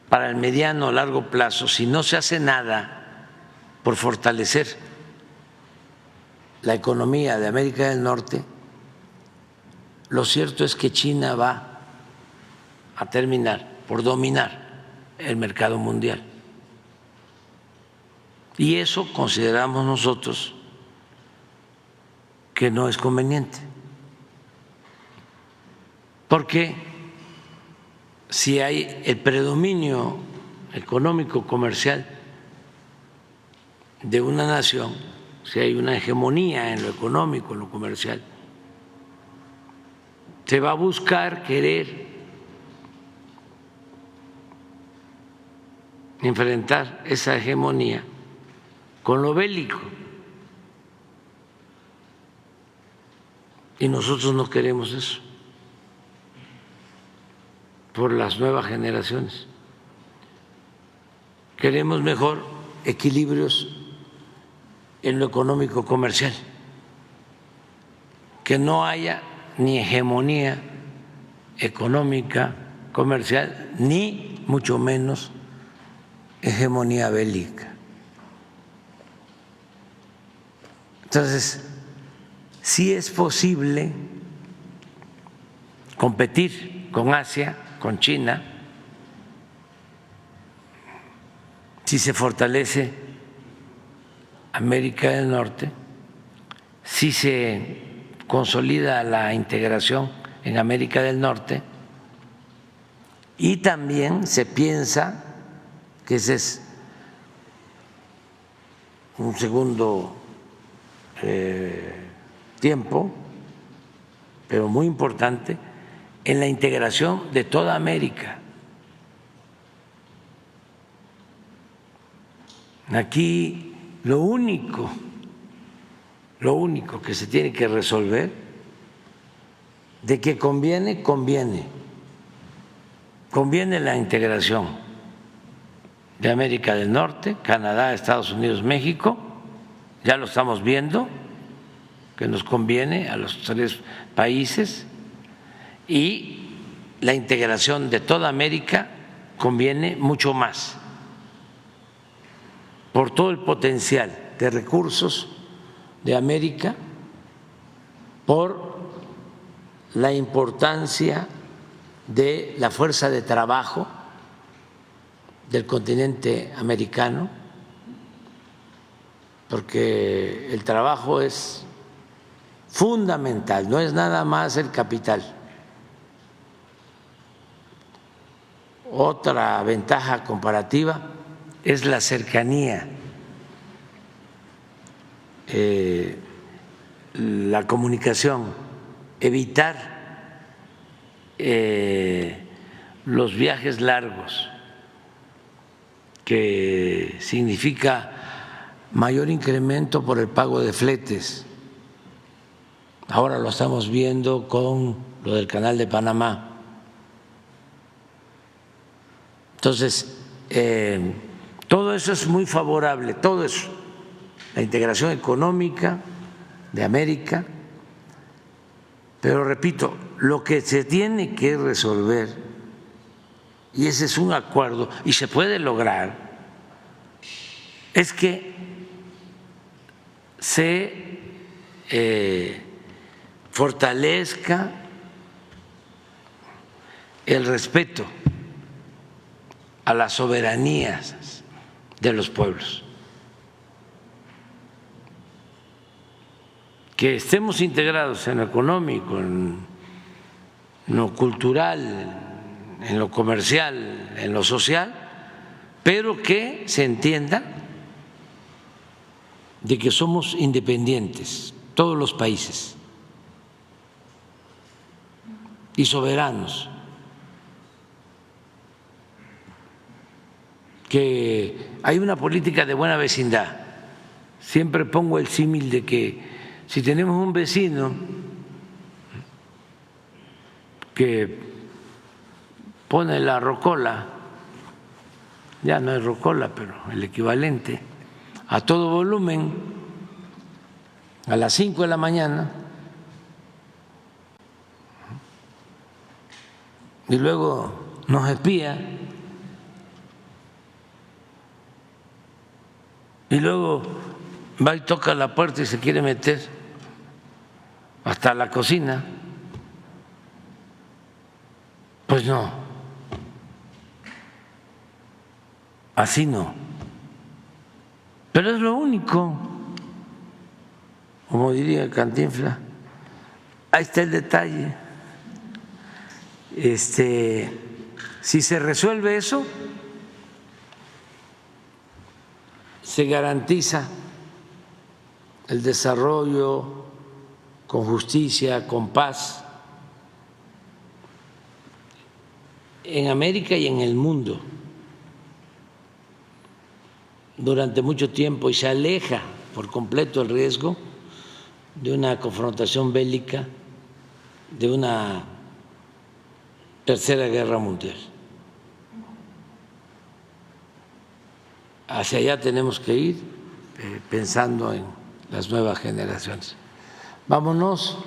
para el mediano o largo plazo, si no se hace nada por fortalecer la economía de América del Norte, lo cierto es que China va a terminar por dominar el mercado mundial. Y eso consideramos nosotros que no es conveniente, porque si hay el predominio económico comercial de una nación, si hay una hegemonía en lo económico, en lo comercial, se va a buscar querer enfrentar esa hegemonía con lo bélico. Y nosotros no queremos eso por las nuevas generaciones. Queremos mejor equilibrios en lo económico comercial, que no haya ni hegemonía económica comercial, ni mucho menos hegemonía bélica. Entonces, sí es posible competir con Asia, con China, si se fortalece América del Norte, si se consolida la integración en América del Norte, y también se piensa que ese es un segundo tiempo, pero muy importante, en la integración de toda América. Aquí lo único que se tiene que resolver, de que conviene la integración de América del Norte, Canadá, Estados Unidos, México, ya lo estamos viendo, que nos conviene a los tres países, y la integración de toda América conviene mucho más por todo el potencial de recursos de América, por la importancia de la fuerza de trabajo del continente americano, porque el trabajo es fundamental, no es nada más el capital. Otra ventaja comparativa es la cercanía, la comunicación, evitar los viajes largos, que significa mayor incremento por el pago de fletes. Ahora lo estamos viendo con lo del Canal de Panamá. Entonces, todo eso es muy favorable, todo eso, la integración económica de América, pero repito, lo que se tiene que resolver, y ese es un acuerdo y se puede lograr, es que se fortalezca el respeto a las soberanías de los pueblos, que estemos integrados en lo económico, en lo cultural, en lo comercial, en lo social, pero que se entienda de que somos independientes, todos los países, y soberanos, que hay una política de buena vecindad. Siempre pongo el símil de que si tenemos un vecino que pone la rocola, ya no es rocola, pero el equivalente, a todo volumen, a las 5 de la mañana, y luego nos espía, y luego va y toca la puerta y se quiere meter hasta la cocina, pues no, así no. Pero es lo único, como diría Cantinflas, ahí está el detalle. Si se resuelve eso, se garantiza el desarrollo con justicia, con paz en América y en el mundo durante mucho tiempo, y se aleja por completo el riesgo de una confrontación bélica, de una tercera guerra mundial. Hacia allá tenemos que ir, pensando en las nuevas generaciones. Vámonos.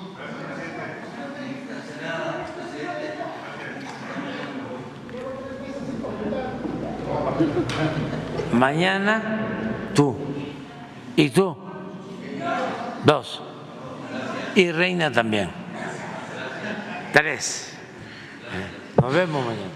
Mañana tú y tú, 2, y Reina también, 3. Nos vemos mañana.